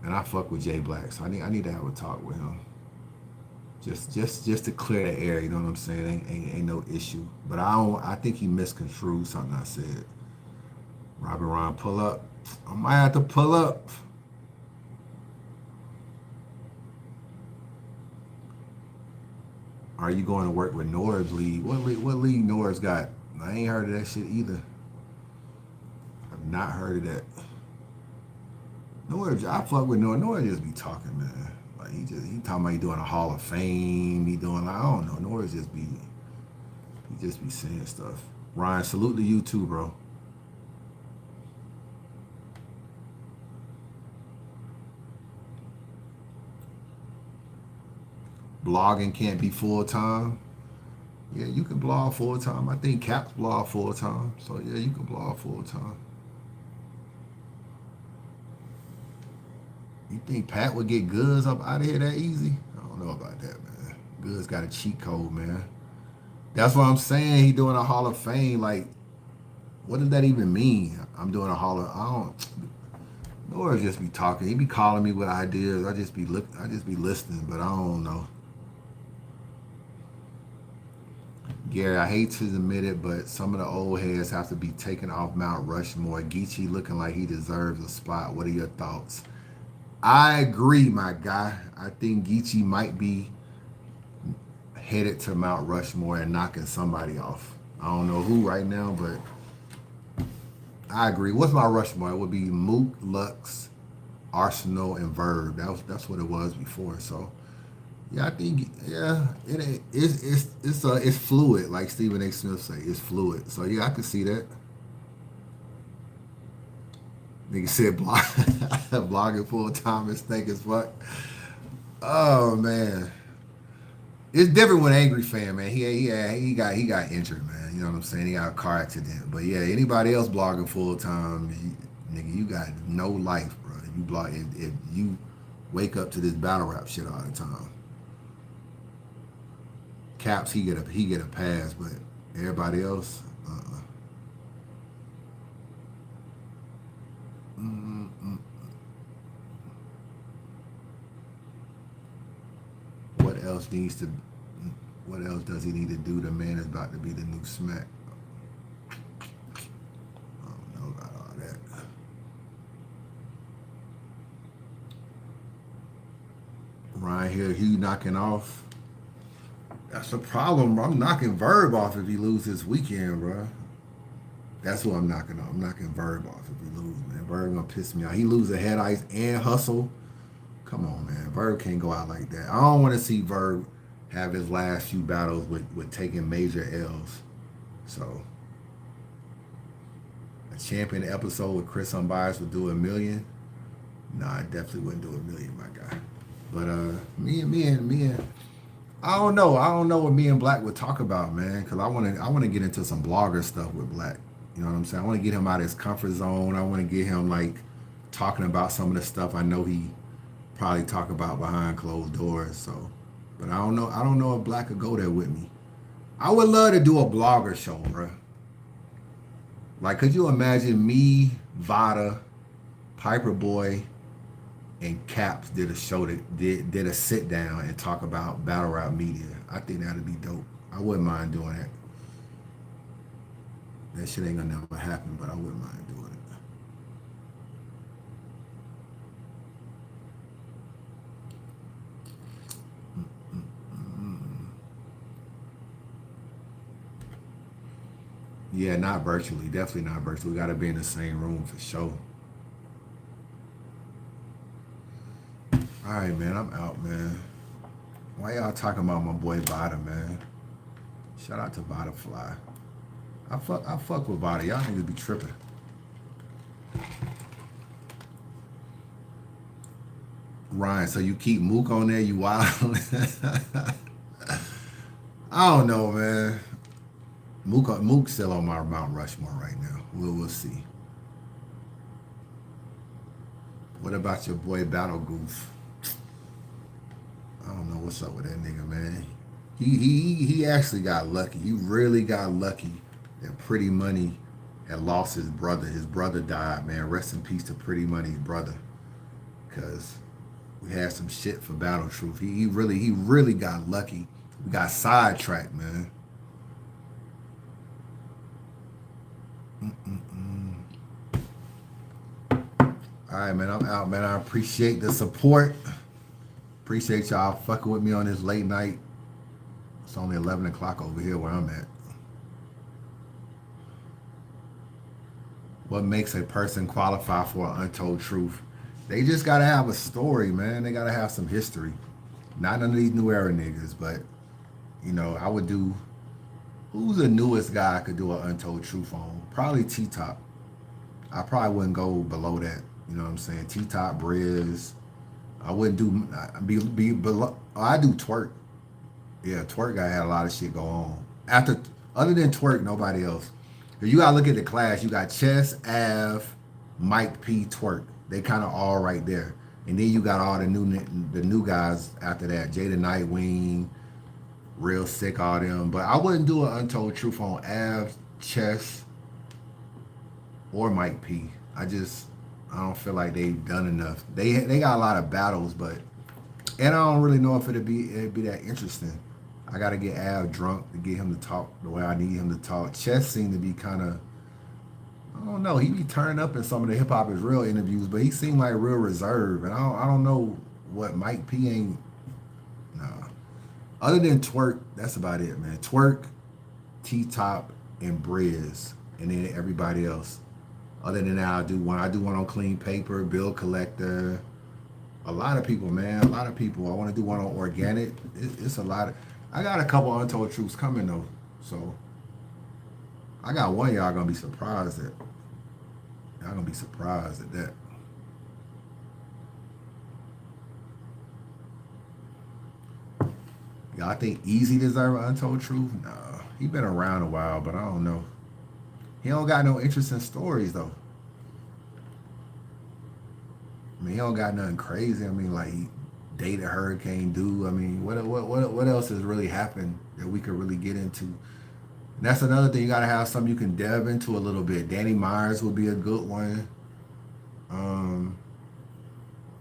and I fuck with Jay Black, so I need to have a talk with him. Just to clear the air, you know what I'm saying? Ain't no issue. But I think he misconstrued something I said. Robin Ron, pull up. I might have to pull up. Are you going to work with Norb's league? What league Norb's got? I ain't heard of that shit either. I've not heard of that. Norb, I fuck with Norb. Norb just be talking, man. Like he talking about he doing a Hall of Fame. He doing like, I don't know. Norb just be saying stuff. Ryan, salute to you too, bro. Blogging can't be full time. Yeah, you can blog full time. I think Caps blog full time. So yeah, you can blog full time. You think Pat would get Goods up out of here that easy? I don't know about that, man. Goods got a cheat code, man. That's what I'm saying. He doing a Hall of Fame. Like, what does that even mean? I'm doing a Hall of. I don't. Nor just be talking. He be calling me with ideas. I just be listening, but I don't know. Gary, I hate to admit it, but some of the old heads have to be taken off Mount Rushmore. Geechee looking like he deserves a spot. What are your thoughts? I agree, my guy. I think Geechee might be headed to Mount Rushmore and knocking somebody off. I don't know who right now, but I agree. What's my Rushmore? It would be Mook, Lux, Arsenal, and Verb. That's what it was before. So yeah, I think it's fluid, like Stephen A. Smith say. It's fluid. So yeah, I can see that. Nigga said blogging full time is think as fuck. Oh man. It's different with Angry Fan, man. He got injured, man. You know what I'm saying? He got a car accident. But yeah, anybody else blogging full time, nigga, you got no life, bro. If you wake up to this battle rap shit all the time. Caps, he get a pass, but everybody else, else needs to? What else does he need to do? The man is about to be the new Smack. I don't know about all that. Right here, Hugh knocking off. That's the problem, bro. I'm knocking Verb off if he loses this weekend, bro. That's who I'm knocking off. I'm knocking Verb off if he loses, man. Verb gonna piss me off. He loses head ice and hustle. Come on, man. Verb can't go out like that. I don't want to see Verb have his last few battles with taking major L's. So, a champion episode with Chris.Unbias would do $1 million. Nah, I definitely wouldn't do $1 million, my guy. But me and I don't know. I don't know what me and Black would talk about, man. Cause I want to get into some blogger stuff with Black. You know what I'm saying? I want to get him out of his comfort zone. I want to get him like talking about some of the stuff I know he probably talk about behind closed doors. So, but I don't know. I don't know if Black could go there with me. I would love to do a blogger show, bro. Like, could you imagine me, Vada, Piper Boy, and Caps did a show that did a sit down and talk about battle rap media? I think that'd be dope. I wouldn't mind doing that. That shit ain't gonna never happen, but I wouldn't mind doing it. Yeah, not virtually. Definitely not virtually. We gotta be in the same room for sure. All right, man. I'm out, man. Why y'all talking about my boy Vada, man? Shout out to Vada Fly. I fuck with Vada. Y'all niggas be tripping. Ryan, so you keep Mook on there, you wild. I don't know, man. Mook's still on my Mount Rushmore right now. We'll see. What about your boy Battle Goof? I don't know what's up with that nigga, man. He actually got lucky. He really got lucky that Pretty Money had lost his brother. His brother died, man. Rest in peace to Pretty Money's brother. Cause we had some shit for Battle Truth. He really got lucky. We got sidetracked, man. All right, man. I'm out, man. I appreciate the support. Appreciate y'all fucking with me on this late night. It's only 11 o'clock over here where I'm at. What makes a person qualify for an untold truth? They just gotta have a story, man. They gotta have some history. Not none of these new era niggas, but you know, I would do. Who's the newest guy I could do an untold truth on? Probably T-Top. I probably wouldn't go below that. You know what I'm saying? T-Top, Briz. I wouldn't do be below. I do Twerk. Yeah, Twerk guy had a lot of shit go on. Other than Twerk, nobody else. If you gotta look at the class, you got Chess, Av, Mike P, Twerk. They kind of all right there. And then you got all the new guys after that. Jada Nightwing, Real Sick, all them. But I wouldn't do an untold truth on Av, Chess, or Mike P. I don't feel like they've done enough. They got a lot of battles, but and I don't really know if it'd be that interesting. I gotta get Av drunk to get him to talk the way I need him to talk. Chess seemed to be kind of, I don't know. He be turning up in some of the hip hop is real interviews, but he seemed like real reserved. And I don't know what Mike P ain't. Nah. Other than Twerk, that's about it, man. Twerk, T-Top, and Briz, and then everybody else. Other than that, I do one on Clean Paper, Bill Collector. A lot of people, man. A lot of people. I want to do one on Organic. It's a lot of. I got a couple untold truths coming though, so I got one y'all gonna be surprised at. Y'all gonna be surprised at that. Y'all think Easy deserve an untold truth? Nah, he been around a while, but I don't know. He don't got no interesting stories though. I mean, he don't got nothing crazy. I mean, like he dated Hurricane Dude. I mean, what else has really happened that we could really get into? And that's another thing. You gotta have something you can delve into a little bit. Danny Myers would be a good one.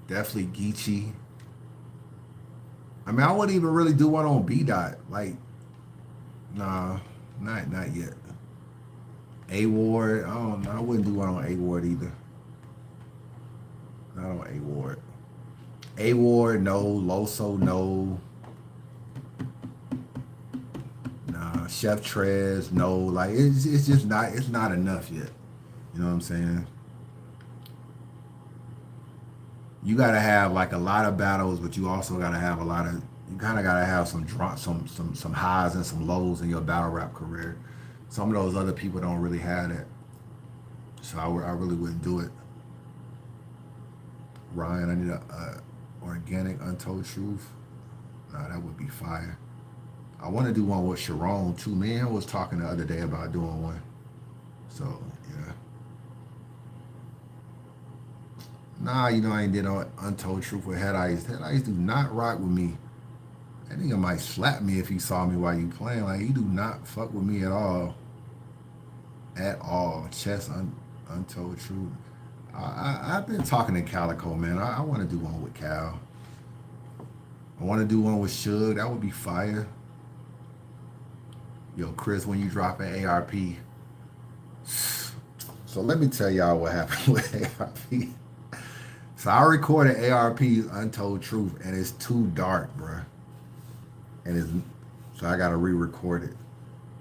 Definitely Geechee. I mean, I wouldn't even really do one on B dot. Like, nah, not yet. A Ward, I don't know. I wouldn't do one on A Ward either. Not on A Ward. A Ward, no. Loso, no. Nah. Chef Trez, no. Like it's just not. It's not enough yet. You know what I'm saying? You gotta have like a lot of battles, but you also gotta have a lot of. You kind of gotta have some some highs and some lows in your battle rap career. Some of those other people don't really have that, so I really wouldn't do it. Ryan, I need a organic untold truth. Nah, that would be fire. I want to do one with Sharon too. Man, I was talking the other day about doing one. So yeah. Nah, you know I ain't did no untold truth with Head Ice. Head Ice do not rock with me. That nigga might slap me if he saw me while you playing. Like he do not fuck with me at all. At all. Untold truth. I've been talking to Calico, man. I want to do one with Cal. I want to do one with Suge. That would be fire. Yo, Chris, when you drop an ARP. So let me tell y'all what happened with ARP. So I recorded ARP's Untold Truth, and it's too dark, bruh. And so I gotta re-record it.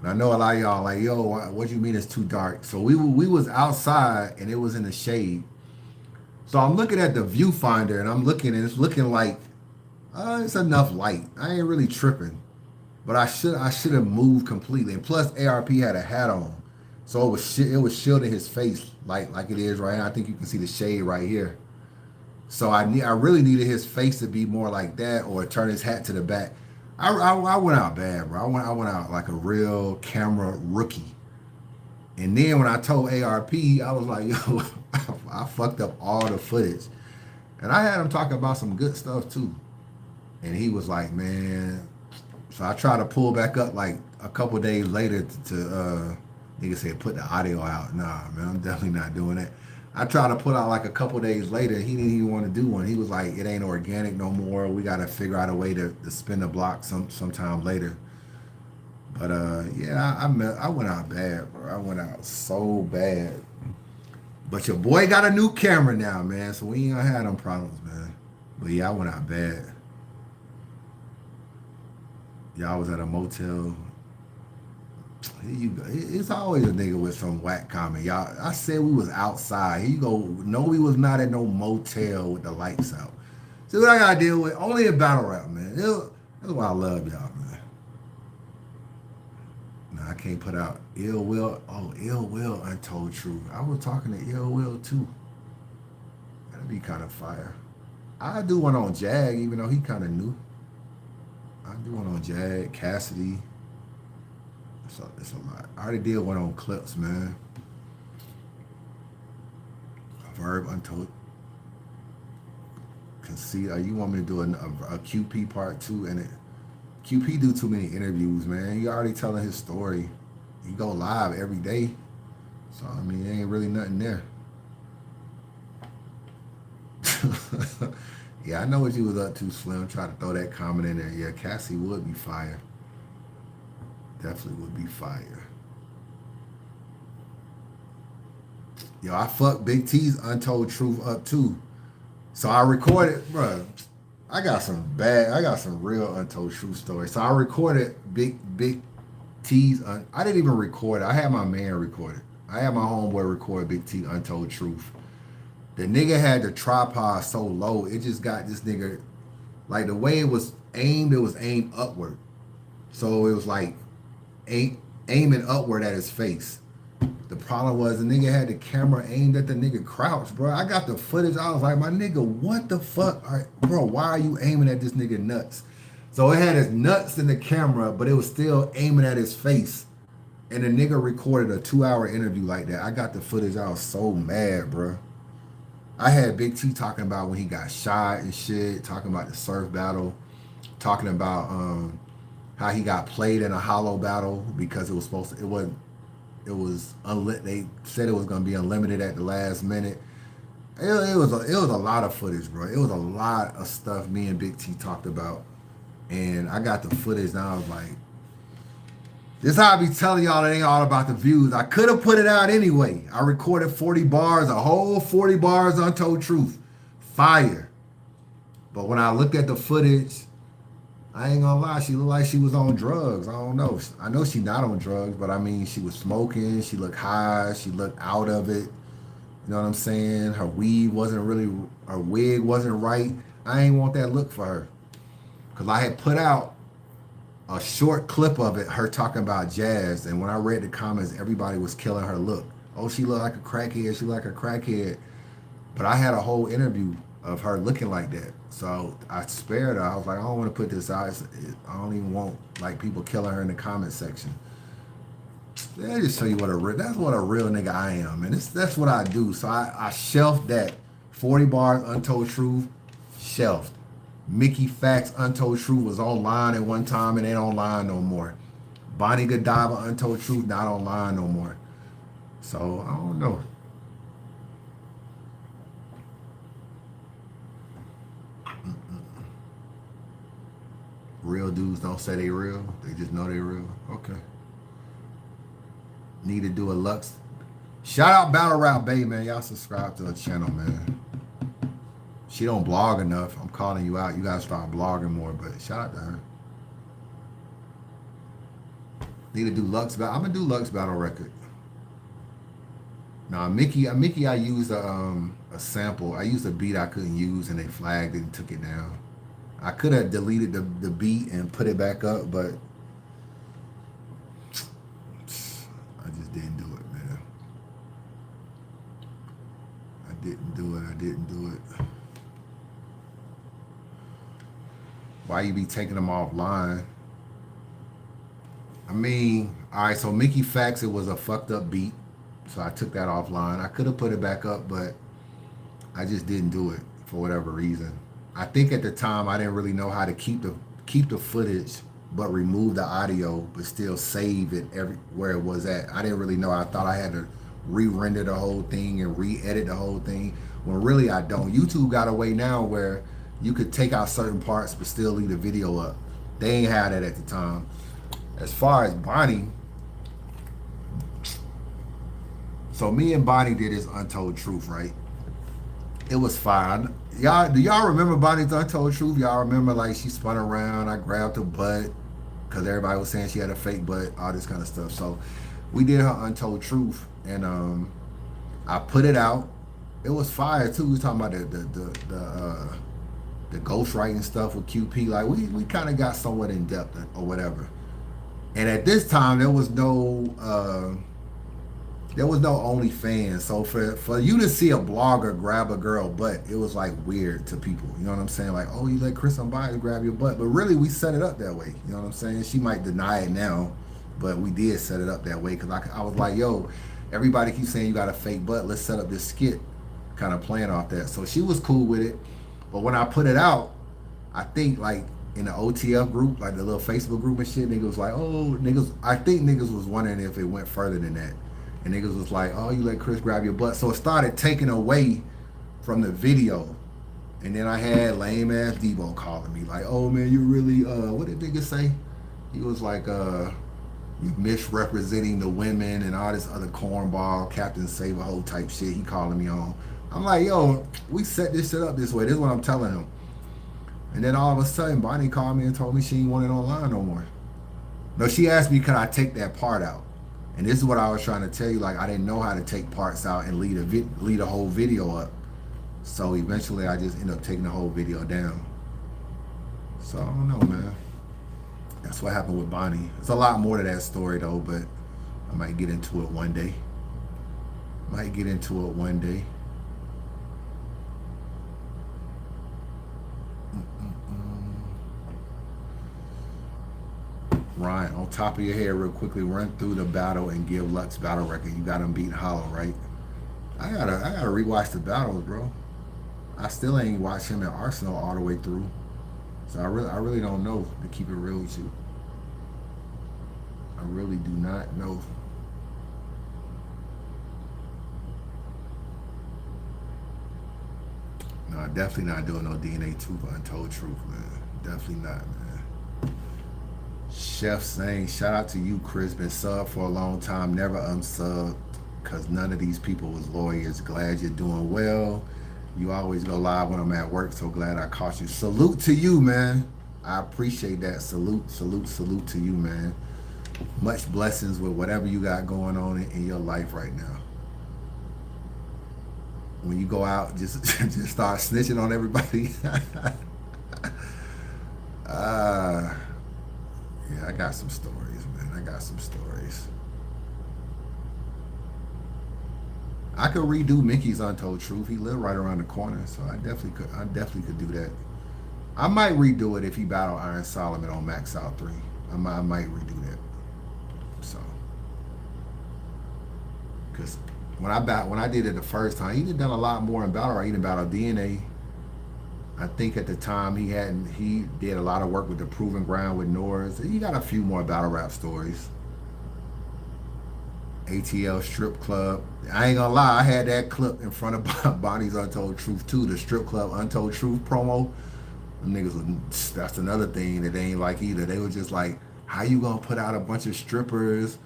And I know a lot of y'all like, yo, what do you mean it's too dark? So we was outside, and it was in the shade. So I'm looking at the viewfinder, and I'm looking, and it's looking like it's enough light. I ain't really tripping, but I should have moved completely. And plus, ARP had a hat on, so it was shielding his face like it is right now. I think you can see the shade right here. So I really needed his face to be more like that, or turn his hat to the back. I went out bad, bro. I went out like a real camera rookie. And then when I told ARP, I was like, yo, I fucked up all the footage. And I had him talking about some good stuff too. And he was like, man. So I tried to pull back up like a couple days later to nigga said put the audio out. Nah, man, I'm definitely not doing that. I tried to put out like a couple days later. He didn't even want to do one. He was like, it ain't organic no more. We got to figure out a way to spin the block sometime later. But yeah, I went out bad, bro. I went out so bad. But your boy got a new camera now, man. So we ain't gonna have them problems, man. But yeah, I went out bad. Y'all was at a motel. Here you go. It's always a nigga with some whack comment. Y'all, I said we was outside. Here you go. No, we was not at no motel with the lights out. See what I gotta deal with? Only a battle rap, man. That's why I love y'all, man. Nah, I can't put out Ill Will. Oh, Ill Will Untold Truth. I was talking to Ill Will too. That'd be kind of fire. I do one on Jag, even though he kind of new. I do one on Jag, Cassidy. It's a lot. I already did one on Clips, man. Verb Untold. Conceit. You want me to do a QP part 2? And QP do too many interviews, man. He already telling his story. He go live every day. So, I mean, there ain't really nothing there. Yeah, I know what you was up to, Slim. Try to throw that comment in there. Yeah, Cassie would be fire. Definitely would be fire. Yo, I fucked Big T's Untold Truth up too. So I recorded, bro. I got some real Untold Truth stories. So I recorded Big T's. I didn't even record it. I had my man record it. I had my homeboy record Big T Untold Truth. The nigga had the tripod so low, it just got this nigga, like the way it was aimed upward. So it was like aiming upward at his face. The problem was the nigga had the camera aimed at the nigga crouch, bro. I got the footage. I was like, my nigga, what the fuck? Bro, why are you aiming at this nigga nuts? So it had his nuts in the camera, but it was still aiming at his face. And the nigga recorded a 2-hour interview like that. I got the footage. I was so mad, bro. I had Big T talking about when he got shot and shit, talking about the surf battle, talking about how he got played in a hollow battle because it was supposed to, they said it was going to be unlimited at the last minute. It was a lot of footage, bro. It was a lot of stuff me and Big T talked about. And I got the footage, and I was like, this is how I be telling y'all it ain't all about the views. I could have put it out anyway. I recorded 40 bars, a whole 40 bars, untold truth. Fire. But when I looked at the footage, I ain't gonna lie, she looked like she was on drugs. I don't know. I know she not on drugs, but I mean, she was smoking. She looked high. She looked out of it. You know what I'm saying? Her wig wasn't right. I ain't want that look for her. Because I had put out a short clip of it, her talking about jazz. And when I read the comments, everybody was killing her look. Oh, she looked like a crackhead. She looked like a crackhead. But I had a whole interview of her looking like that. So I spared her. I was like, I don't want to put this out. I don't even want like people killing her in the comment section. They just tell you that's what a real nigga I am, and that's what I do. So I shelved that 40 bars untold truth, shelved. Mickey Facts Untold Truth was online at one time and ain't online no more. Bonnie Godiva Untold Truth not online no more. So I don't know. Real dudes don't say they real. They just know they real. Okay. Need to do a Lux. Shout out Battle Rap Bay, man. Y'all subscribe to the channel, man. She don't blog enough. I'm calling you out. You gotta start blogging more, but shout out to her. Need to do Lux Battle. I'm gonna do Lux Battle record. Now Mickey, I used a sample. I used a beat I couldn't use, and they flagged it and took it down. I could have deleted the beat and put it back up, but I just didn't do it, man. I didn't do it. Why you be taking them offline? I mean, all right, so Mickey Facts, it was a fucked up beat. So I took that offline. I could have put it back up, but I just didn't do it for whatever reason. I think at the time I didn't really know how to keep the footage, but remove the audio, but still save it where it was at. I didn't really know. I thought I had to re-render the whole thing and re-edit the whole thing. When really I don't. YouTube got a way now where you could take out certain parts but still leave the video up. They ain't had that at the time. As far as Bonnie, so me and Bonnie did this Untold Truth, right? It was fine. Do y'all remember Bonnie's Untold Truth? Y'all remember like she spun around, I grabbed her butt because everybody was saying she had a fake butt, all this kind of stuff. So we did her Untold Truth, and I put it out. It was fire too. We was talking about the ghostwriting stuff with QP. Like we kind of got somewhat in depth or whatever. And at this time there was no OnlyFans. So for you to see a blogger grab a girl butt, it was like weird to people. You know what I'm saying? Like, oh, you let Chris.Unbias grab your butt. But really, we set it up that way. You know what I'm saying? She might deny it now, but we did set it up that way. Because I was like, yo, everybody keeps saying you got a fake butt. Let's set up this skit kind of playing off that. So she was cool with it. But when I put it out, I think like in the OTF group, like the little Facebook group and shit, niggas was like, oh, I think niggas was wondering if it went further than that. And niggas was like, oh, you let Chris grab your butt. So it started taking away from the video. And then I had lame ass Debo calling me like, oh man, you really, what did niggas say? He was like, you misrepresenting the women and all this other cornball, Captain Save-A-Ho type shit he calling me on. I'm like, yo, we set this shit up this way. This is what I'm telling him. And then all of a sudden, Bonnie called me and told me she didn't want it online no more. No, she asked me, could I take that part out? And this is what I was trying to tell you. Like, I didn't know how to take parts out and lead a whole video up. So eventually, I just ended up taking the whole video down. So I don't know, man. That's what happened with Bonnie. It's a lot more to that story, though, but I might get into it one day. Ryan, on top of your head real quickly, run through the battle and give Lux battle record. You got him beat Hollow, right? I gotta rewatch the battles, bro. I still ain't watched him at Arsenal all the way through. So I really don't know, to keep it real with you. I really do not know. No, definitely not doing no DNA 2 for Untold Truth, man. Definitely not, man. Chef saying, shout out to you, Chris. Been sub for a long time, never unsub, because none of these people was lawyers. Glad you're doing well. You always go live when I'm at work, so glad I caught you. Salute to you, man. I appreciate that. Salute, salute, salute to you, man. Much blessings with whatever you got going on in your life right now. When you go out, just start snitching on everybody. Yeah, I got some stories, man. I got some stories. I could redo Mickey's Untold Truth. He lived right around the corner, so I definitely could. I definitely could do that. I might redo it if he battled Iron Solomon on Max Out 3. I might redo that. So, because when I did it the first time, he done a lot more in battle. Right? He done battled DNA. I think at the time he did a lot of work with the Proving Ground with Norris. He got a few more battle rap stories. ATL Strip Club. I ain't gonna lie, I had that clip in front of Bonnie's Untold Truth too. The Strip Club Untold Truth promo. Them niggas, that's another thing that they ain't like either. They were just like, how you gonna put out a bunch of strippers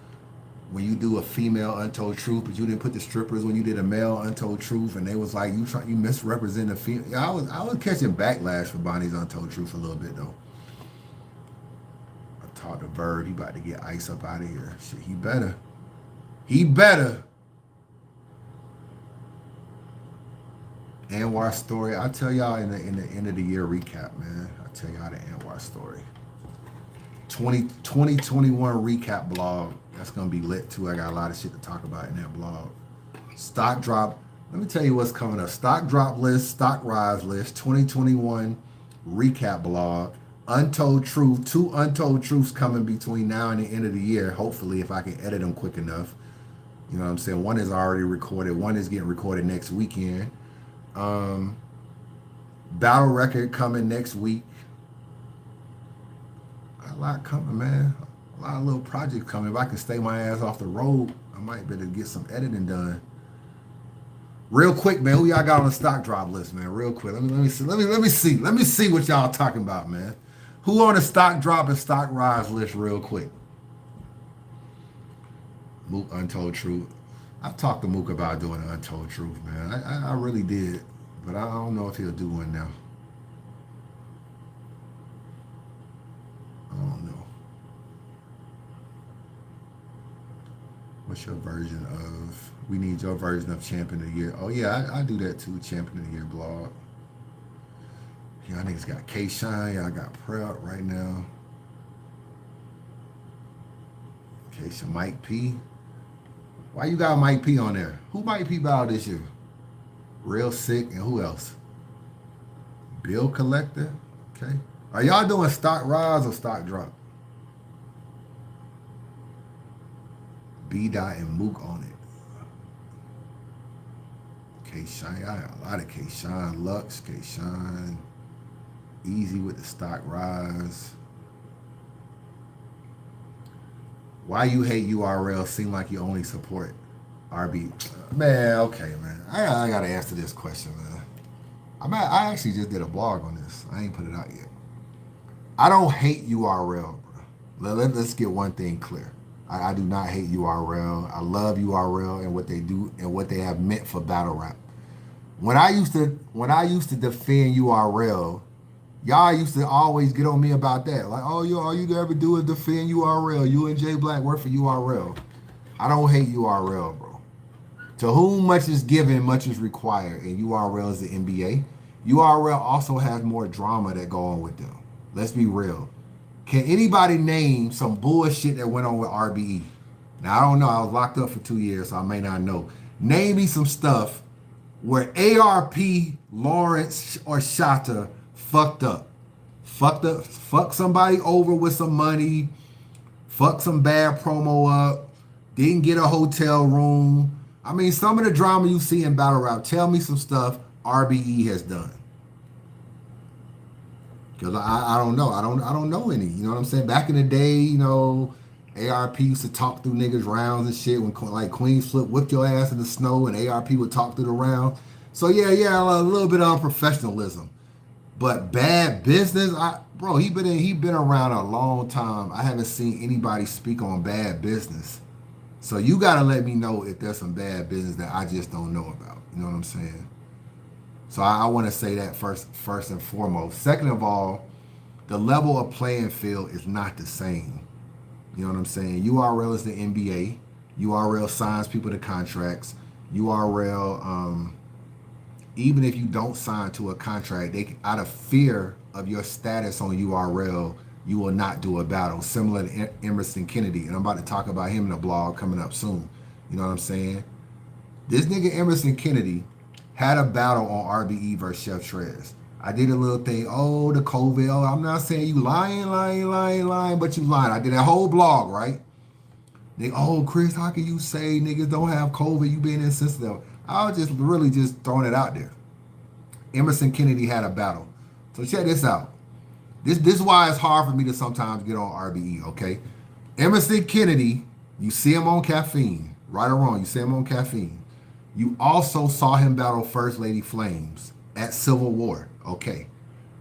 when you do a female Untold Truth, but you didn't put the strippers when you did a male Untold Truth? And they was like, you misrepresent the female. Yeah, I was catching backlash for Bonnie's Untold Truth a little bit though. I talked to Bird, he about to get Ice up out of here. Shit, he better. He better. Anwar story. I'll tell y'all in the end of the year recap, man. I'll tell y'all the Anwar story. 2021 recap blog. That's gonna be lit too. I got a lot of shit to talk about in that blog. Stock drop. Let me tell you what's coming up. Stock drop list, stock rise list, 2021 recap blog. Untold Truth. 2 Untold Truths coming between now and the end of the year. Hopefully, if I can edit them quick enough. You know what I'm saying? One is already recorded. One is getting recorded next weekend. Battle record coming next week. A lot coming, man. A lot of little projects coming. If I can stay my ass off the road, I might better get some editing done. Real quick, man. Who y'all got on the stock drop list, man? Real quick. Let me see. Let me see what y'all talking about, man. Who on the stock drop and stock rise list, real quick? Mook Untold Truth. I've talked to Mook about doing an Untold Truth, man. I really did, but I don't know if he'll do one now. I don't know. What's your version of? We need your version of Champion of the Year. Oh yeah, I do that too. Champion of the Year blog. Y'all niggas got K-Shine. Y'all got Prep right now. K-Shine, Mike P. Why you got Mike P on there? Who Mike P battled this year? Real Sick and who else? Bill Collector. Okay. Are y'all doing stock rise or stock drop? B-Dot and Mook on it. K-Shine. I got a lot of K-Shine. Lux, K-Shine. Easy with the stock rise. Why you hate URL? Seem like you only support RB. Man, okay, man. I gotta answer this question, man. I actually just did a blog on this. I ain't put it out yet. I don't hate URL, bro. Let's get one thing clear. I do not hate URL. I love URL and what they do and what they have meant for battle rap. When I used to defend URL, y'all used to always get on me about that. Like, oh, all you ever do is defend URL. You and Jay Black work for URL. I don't hate URL, bro. To whom much is given, much is required. And URL is the NBA. URL also has more drama that go on with them. Let's be real. Can anybody name some bullshit that went on with RBE? Now, I don't know. I was locked up for 2 years, so I may not know. Name me some stuff where ARP, Lawrence, or Shatta fucked up, fucked somebody over with some money, fucked some bad promo up, didn't get a hotel room. I mean, some of the drama you see in battle rap. Tell me some stuff RBE has done, because I don't know. I don't know any. You know what I'm saying? Back in the day, you know, ARP used to talk through niggas rounds and shit. When like Queens Flip whipped your ass in the snow, and ARP would talk through the round. So yeah, a little bit of unprofessionalism. But bad business, bro, he been around a long time. I haven't seen anybody speak on bad business. So you gotta let me know if there's some bad business that I just don't know about. You know what I'm saying? So I want to say that first and foremost. Second of all, the level of playing field is not the same. You know what I'm saying? URL is the NBA. URL signs people to contracts. URL, even if you don't sign to a contract, they out of fear of your status on URL, you will not do a battle. Similar to Emerson Kennedy, and I'm about to talk about him in a blog coming up soon. You know what I'm saying? This nigga Emerson Kennedy had a battle on RBE versus Chef Trez. I did a little thing. Oh, the COVID. Oh, I'm not saying you lying, but you lying. I did a whole blog, right? They, oh, Chris, how can you say niggas don't have COVID? You being insensitive. I was just really just throwing it out there. Emerson Kennedy had a battle. So check this out. This is why it's hard for me to sometimes get on RBE, okay? Emerson Kennedy, you see him on caffeine, right or wrong, you see him on caffeine. You also saw him battle First Lady Flames at Civil War, okay?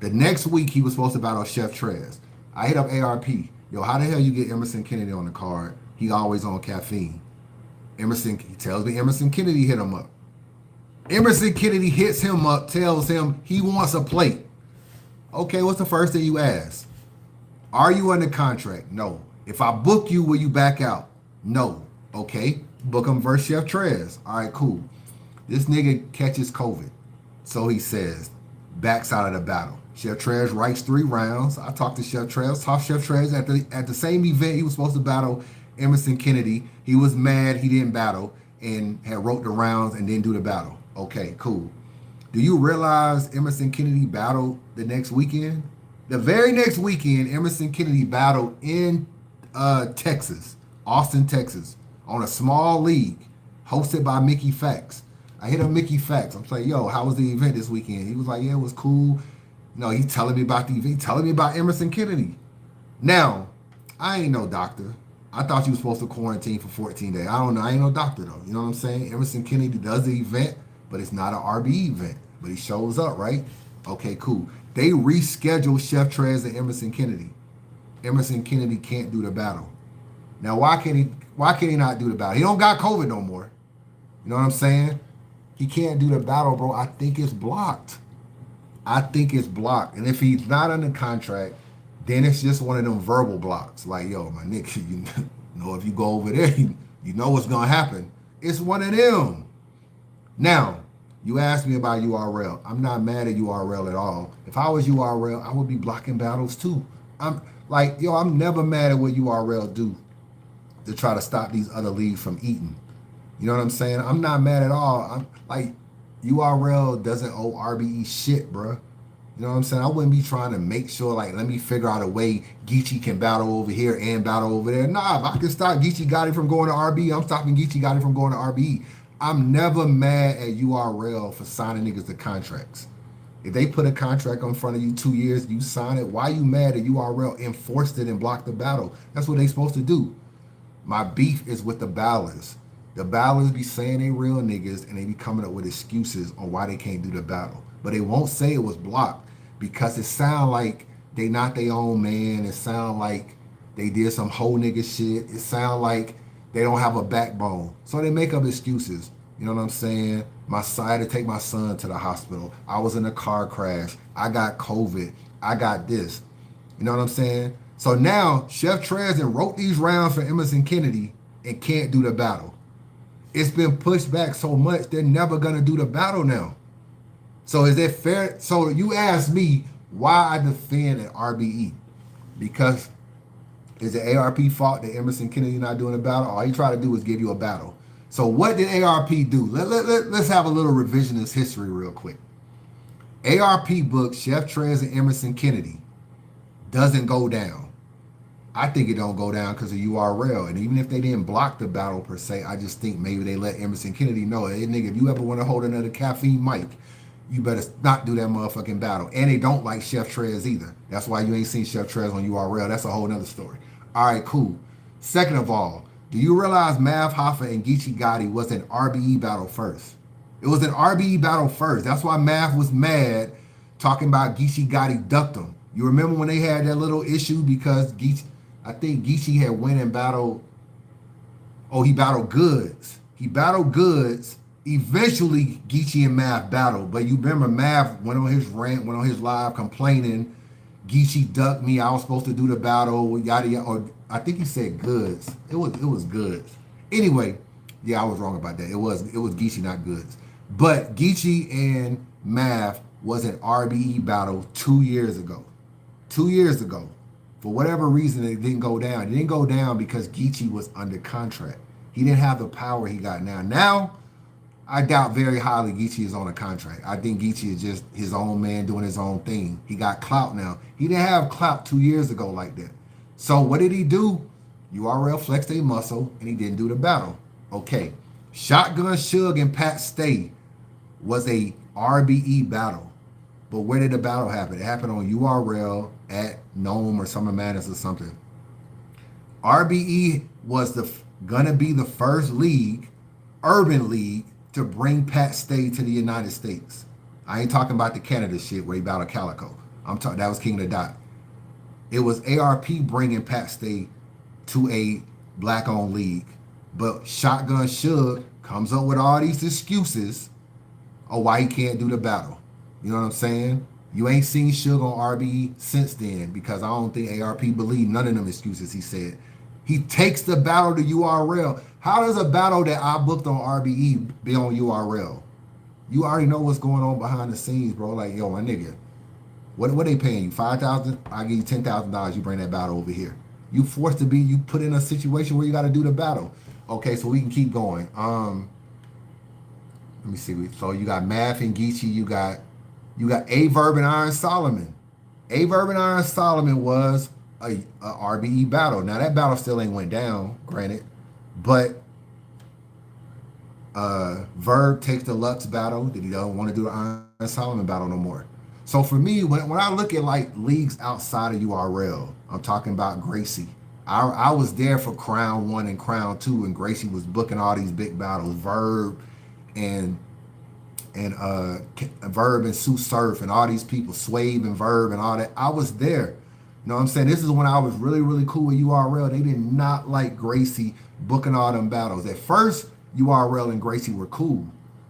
The next week, he was supposed to battle Chef Trez. I hit up ARP. Yo, how the hell you get Emerson Kennedy on the card? He always on caffeine. He tells me Emerson Kennedy hit him up. Emerson Kennedy hits him up, tells him he wants a plate. Okay, what's the first thing you ask? Are you under contract? No. If I book you, will you back out? No. Okay, book him versus Chef Trez. All right, cool. This nigga catches COVID. So he says, backs out of the battle. Chef Trez writes 3 rounds. I talked to Chef Trez. Talked to Chef Trez at the same event he was supposed to battle Emerson Kennedy. He was mad he didn't battle and had wrote the rounds and didn't do the battle. Okay, cool. Do you realize Emerson Kennedy battled the next weekend? The very next weekend, Emerson Kennedy battled in Texas, Austin, Texas, on a small league hosted by Mickey Fax. I hit up Mickey Fax. I'm like, yo, how was the event this weekend? He was like, yeah, it was cool. No, he's telling me about the event. He's telling me about Emerson Kennedy. Now, I ain't no doctor. I thought you were supposed to quarantine for 14 days. I don't know. I ain't no doctor, though. You know what I'm saying? Emerson Kennedy does the event, but it's not an RBE event. But he shows up, right? Okay, cool. They rescheduled Chef Trez and Emerson Kennedy. Emerson Kennedy can't do the battle. Now, why can he not do the battle? He don't got COVID no more. You know what I'm saying? He can't do the battle, bro. I think it's blocked. And if he's not under contract, then it's just one of them verbal blocks. Like, yo, my nigga, you know, if you go over there, you know what's going to happen. It's one of them. Now, you asked me about URL. I'm not mad at URL at all. If I was URL, I would be blocking battles too. I'm never mad at what URL do to try to stop these other leagues from eating. You know what I'm saying? I'm not mad at all. I'm like, URL doesn't owe RBE shit, bro. You know what I'm saying? I wouldn't be trying to make sure, like, let me figure out a way Geechee can battle over here and battle over there. Nah, if I can stop Geechee Gotti from going to RBE, I'm stopping Geechee Gotti from going to RBE. I'm never mad at URL for signing niggas to contracts. If they put a contract in front of you 2 years, you sign it, why you mad at URL enforced it and blocked the battle? That's what they supposed to do. My beef is with the battlers. The battlers be saying they real niggas and they be coming up with excuses on why they can't do the battle. But they won't say it was blocked because it sound like they not their own man. It sound like they did some whole nigga shit. It sound like they don't have a backbone. So they make up excuses. You know what I'm saying? I had to take my son to the hospital. I was in a car crash. I got COVID. I got this. You know what I'm saying? So now Chef Trez wrote these rounds for Emerson Kennedy and can't do the battle. It's been pushed back so much, they're never going to do the battle now. So is that fair? So you ask me why I defend an RBE. Because is the ARP fault that Emerson Kennedy not doing a battle? All he try to do is give you a battle. So what did ARP do? Let's have a little revisionist history real quick. ARP booked Chef Trez and Emerson Kennedy. Doesn't go down. I think it don't go down because of URL. And even if they didn't block the battle per se, I just think maybe they let Emerson Kennedy know, hey nigga, if you ever want to hold another caffeine mic, you better not do that motherfucking battle. And they don't like Chef Trez either. That's why you ain't seen Chef Trez on URL. That's a whole nother story. All right, cool. Second of all, do you realize Mav Hoffa and Geechee Gotti was an RBE battle first? It was an RBE battle first. That's why Mav was mad talking about Geechee Gotti ducked him. You remember when they had that little issue because I think Geechee had went and battled. Oh, he battled Goods. He battled Goods. Eventually, Geechee and Mav battled. But you remember Mav went on his rant, went on his live complaining. Geechee ducked me. I was supposed to do the battle. Yada yada. Or I think he said Goods. It was Goods. Anyway, yeah, I was wrong about that. It was Geechee, not Goods. But Geechee and Mav was an RBE battle 2 years ago. 2 years ago. For whatever reason, it didn't go down. It didn't go down because Geechee was under contract. He didn't have the power he got now. Now, I doubt very highly Geechee is on a contract. I think Geechee is just his own man doing his own thing. He got clout now. He didn't have clout 2 years ago like that. So what did he do? URL flexed a muscle, and he didn't do the battle. Okay. Shotgun Suge and Pat Stay was a RBE battle. But where did the battle happen? It happened on URL at Gnome or Summer Madness or something. RBE was gonna be the first league, urban league, to bring Pat Stay to the United States. I ain't talking about the Canada shit where he battled Calico. That was King of the Dot. It was ARP bringing Pat Stay to a black-owned league. But Shotgun Suge comes up with all these excuses of why he can't do the battle. You know what I'm saying? You ain't seen Suge on RBE since then because I don't think ARP believed none of them excuses he said. He takes the battle to URL. How does a battle that I booked on RBE be on URL? You already know what's going on behind the scenes, bro. Like, yo, my nigga, what they paying you? $5,000? I give you $10,000. You bring that battle over here. You put in a situation where you got to do the battle. Okay, so we can keep going. Let me see. So you got Math and Geechee. You got A-Verb and Iron Solomon. A-Verb and Iron Solomon was a RBE battle. Now that battle still ain't went down, granted, but Verb takes the Lux battle that he don't want to do the Iron Solomon battle no more. So for me, when I look at like leagues outside of URL, I'm talking about Gracie. I was there for Crown 1 and Crown 2, and Gracie was booking all these big battles. Verb and Verb and Sue Surf and all these people, Swave and Verb and all that. I was there. You know what I'm saying? This is when I was really, really cool with URL. They did not like Gracie booking all them battles. At first, URL and Gracie were cool.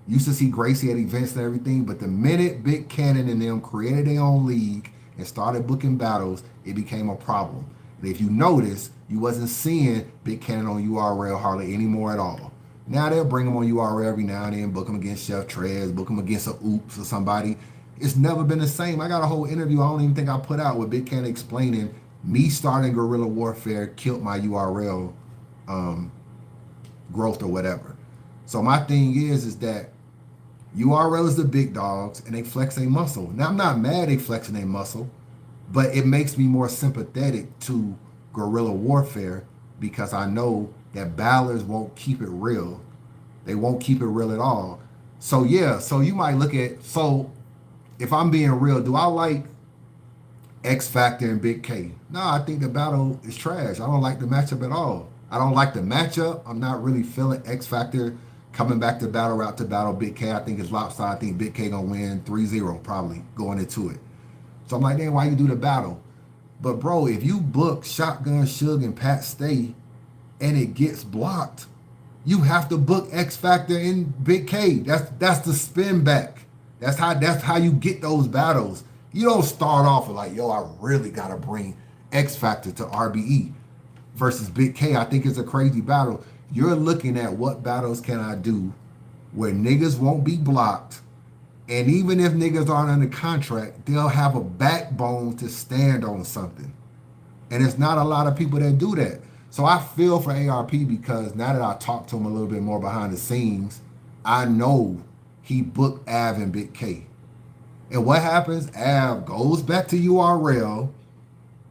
Used to see Gracie at events and everything, but the minute Big Cannon and them created their own league and started booking battles, it became a problem. And if you notice, you wasn't seeing Big Cannon on URL hardly anymore at all. Now they'll bring them on URL every now and then, book them against Chef Trez, book them against a Oops or somebody. It's never been the same. I got a whole interview I don't even think I put out with Big Cannon explaining me starting guerrilla warfare killed my URL growth or whatever. So my thing is that URL is the big dogs and they flex a muscle. Now I'm not mad they flexing a muscle, but it makes me more sympathetic to guerrilla warfare because I know that battlers won't keep it real. They won't keep it real at all. So yeah, so you might look at, so if I'm being real, do I like X Factor and Big K? No, I think the battle is trash. I don't like the matchup at all. I don't like the matchup. I'm not really feeling X Factor coming back to battle route to battle Big K. I think it's lopsided. I think Big K gonna win 3-0 probably going into it. So I'm like, damn, why you do the battle? But bro, if you book Shotgun Suge and Pat Stay and it gets blocked, you have to book X Factor and Big K. That's the spin back. That's how you get those battles. You don't start off with like, yo, I really gotta bring X Factor to RBE versus Big K. I think it's a crazy battle. You're looking at what battles can I do where niggas won't be blocked, and even if niggas aren't under contract, they'll have a backbone to stand on something. And it's not a lot of people that do that. So I feel for ARP because now that I talked to him a little bit more behind the scenes, I know he booked Av and Big K. And what happens? Av goes back to URL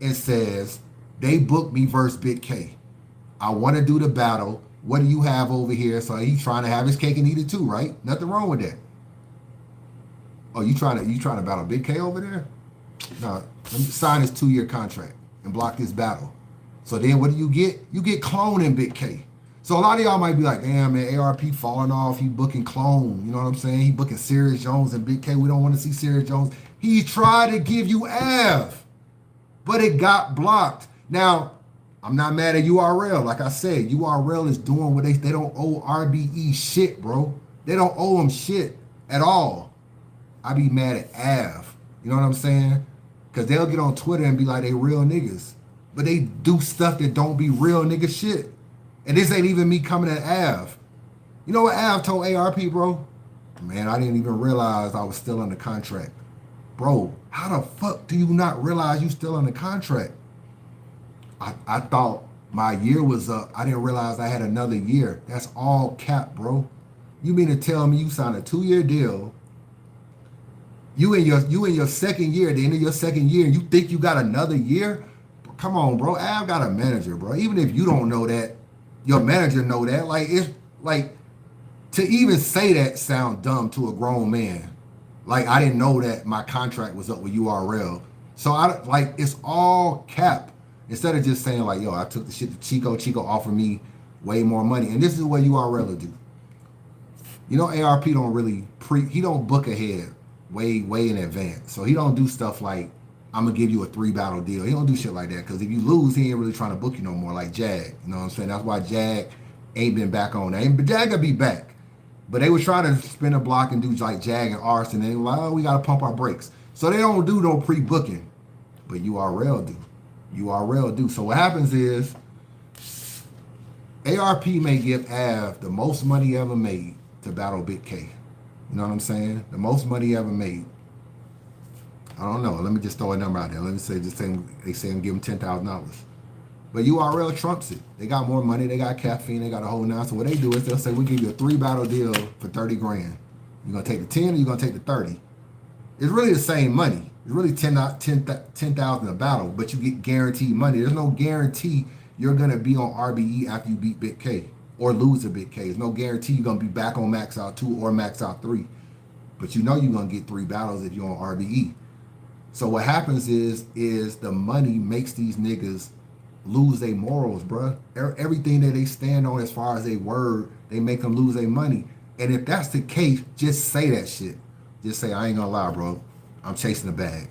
and says, they booked me versus Big K. I want to do the battle. What do you have over here? So he's trying to have his cake and eat it too, right? Nothing wrong with that. Oh, you trying to battle Big K over there? No, let me sign his 2-year contract and block this battle. So then what do you get? You get cloning Big K. So a lot of y'all might be like, damn, man, ARP falling off. He booking clone. You know what I'm saying? He booking Sirius Jones and Big K. We don't want to see Sirius Jones. He tried to give you Av, but it got blocked. Now, I'm not mad at URL. Like I said, URL is doing what they don't owe RBE shit, bro. They don't owe them shit at all. I be mad at Av. You know what I'm saying? Because they'll get on Twitter and be like they real niggas. But they do stuff that don't be real nigga shit. And this ain't even me coming at Av. You know what Av told ARP, bro? Man, I didn't even realize I was still under contract. Bro, how the fuck do you not realize you still under contract? I thought my year was up. I didn't realize I had another year. That's all cap, bro. You mean to tell me you signed a 2-year deal? You in your second year, at the end of your second year, you think you got another year? Come on, bro. I've got a manager, bro. Even if you don't know that, your manager know that. Like, it's like, to even say that sound dumb to a grown man. Like, I didn't know that my contract was up with URL. So it's all cap. Instead of just saying like, yo, I took the shit to Chico. Chico offered me way more money. And this is what URL will do. You know, ARP don't really he don't book ahead way in advance. So he don't do stuff like, I'm gonna give you a 3-battle deal. He don't do shit like that. Because if you lose, he ain't really trying to book you no more like Jag. You know what I'm saying? That's why Jag ain't been back on that. But Jag gonna be back. But they were trying to spin a block and do like Jag and Arson. And they were like, oh, we gotta pump our brakes. So they don't do no pre-booking. But URL do. URL do. So what happens is ARP may give Av the most money ever made to battle Big K. You know what I'm saying? The most money ever made. I don't know. Let me just throw a number out there. Let me say, they say give him $10,000. But URL trumps it. They got more money. They got caffeine. They got a whole nine. So what they do is they'll say, we give you a 3-battle deal for 30 grand. You're going to take the 10 or you're going to take the 30. It's really the same money. It's really 10,000 a battle, but you get guaranteed money. There's no guarantee you're going to be on RBE after you beat Big K or lose a Big K. There's no guarantee you're going to be back on Max Out 2 or Max Out 3. But you know you're going to get 3 battles if you're on RBE. So what happens is the money makes these niggas lose their morals, bruh. Everything that they stand on as far as their word, they make them lose their money. And if that's the case, just say that shit. Just say, I ain't gonna lie, bro. I'm chasing the bag.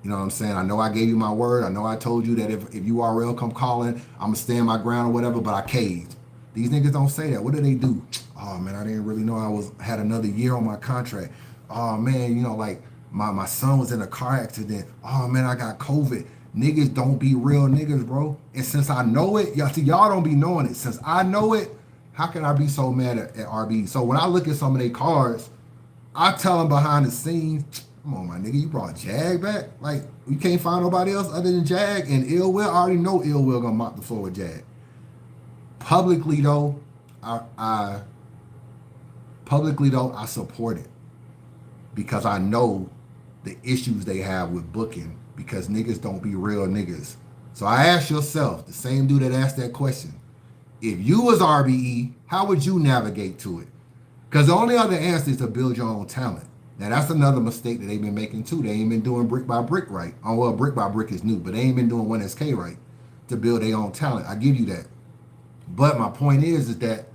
You know what I'm saying? I know I gave you my word. I know I told you that if URL come calling, I'm gonna stand my ground or whatever, but I caved. These niggas don't say that. What do they do? Oh man, I didn't really know I had another year on my contract. Oh man, you know, like my son was in a car accident. Oh man, I got COVID. Niggas don't be real niggas, bro. And since I know it, y'all don't be knowing it. Since I know it, how can I be so mad at RB? So when I look at some of their cards, I tell them behind the scenes, come on, my nigga, you brought Jag back? Like, you can't find nobody else other than Jag? And Ill Will, I already know Ill Will gonna mop the floor with Jag. Publicly though, I support it. Because I know the issues they have with booking. Because niggas don't be real niggas. So I ask yourself, the same dude that asked that question, if you was RBE, how would you navigate to it? Because the only other answer is to build your own talent. Now, that's another mistake that they've been making, too. They ain't been doing brick by brick right. Oh, well, brick by brick is new, but they ain't been doing 1SK right to build their own talent. I give you that. But my point is that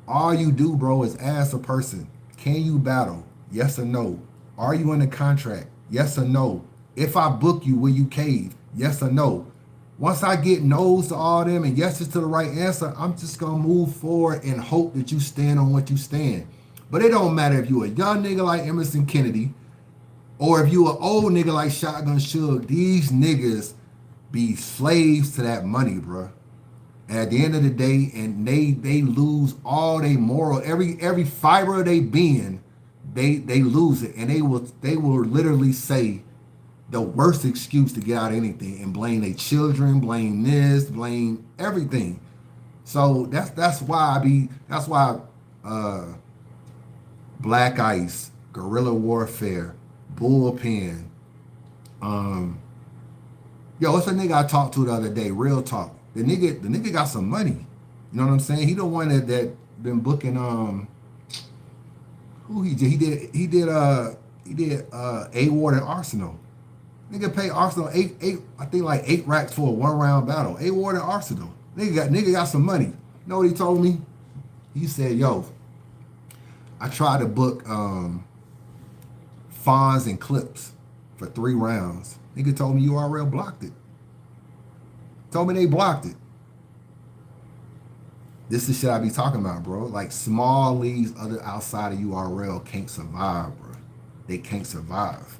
all you do, bro, is ask a person, can you battle? Yes or no? Are you in a contract? Yes or no? If I book you, will you cave? Yes or no? Once I get no's to all them and yeses to the right answer, I'm just going to move forward and hope that you stand on what you stand. But it don't matter if you a young nigga like Emerson Kennedy or if you an old nigga like Shotgun Suge. These niggas be slaves to that money, bro. And at the end of the day, and they lose all their moral, every fiber of their being, they lose it. And they will literally say the worst excuse to get out of anything and blame their children, blame this, blame everything. So that's why Black Ice, Guerrilla Warfare, Bullpen, what's a nigga I talked to the other day? Real talk. The nigga got some money. You know what I'm saying? He the one that been booking who he did A Ward at Arsenal. Nigga pay Arsenal eight racks for a 1-round battle. A Ward at Arsenal. Nigga got some money. You know what he told me? He said, yo, I tried to book Fonz and Clips. for 3 rounds. Nigga told me URL blocked it. Told me they blocked it. This is shit I be talking about, bro. Like small leagues other outside of URL can't survive, bro. They can't survive.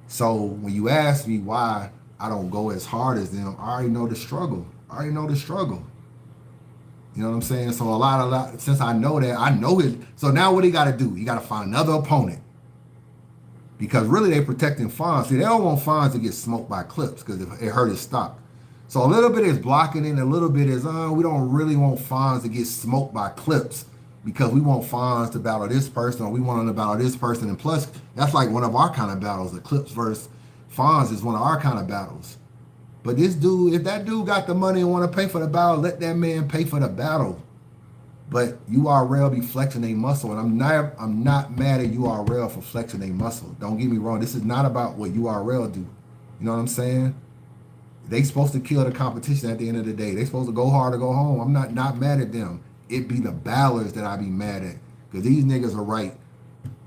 So when you ask me why I don't go as hard as them, I already know the struggle. I already know the struggle. You know what I'm saying? So since I know that, I know it. So now what he got to do? He got to find another opponent. Because really they protecting Fonz. See, they don't want Fonz to get smoked by Clips because it hurt his stock. So a little bit is blocking it, and a little bit is, we don't really want Fonz to get smoked by Clips because we want Fonz to battle this person or we want him to battle this person. And plus, that's like one of our kind of battles. The Clips versus Fonz is one of our kind of battles. But this dude, if that dude got the money and want to pay for the battle, let that man pay for the battle. But URL be flexing a muscle, and I'm not mad at URL for flexing a muscle. Don't get me wrong. This is not about what URL do. You know what I'm saying? They supposed to kill the competition at the end of the day. They supposed to go hard or go home. I'm not mad at them. It be the ballers that I be mad at. Because these niggas are right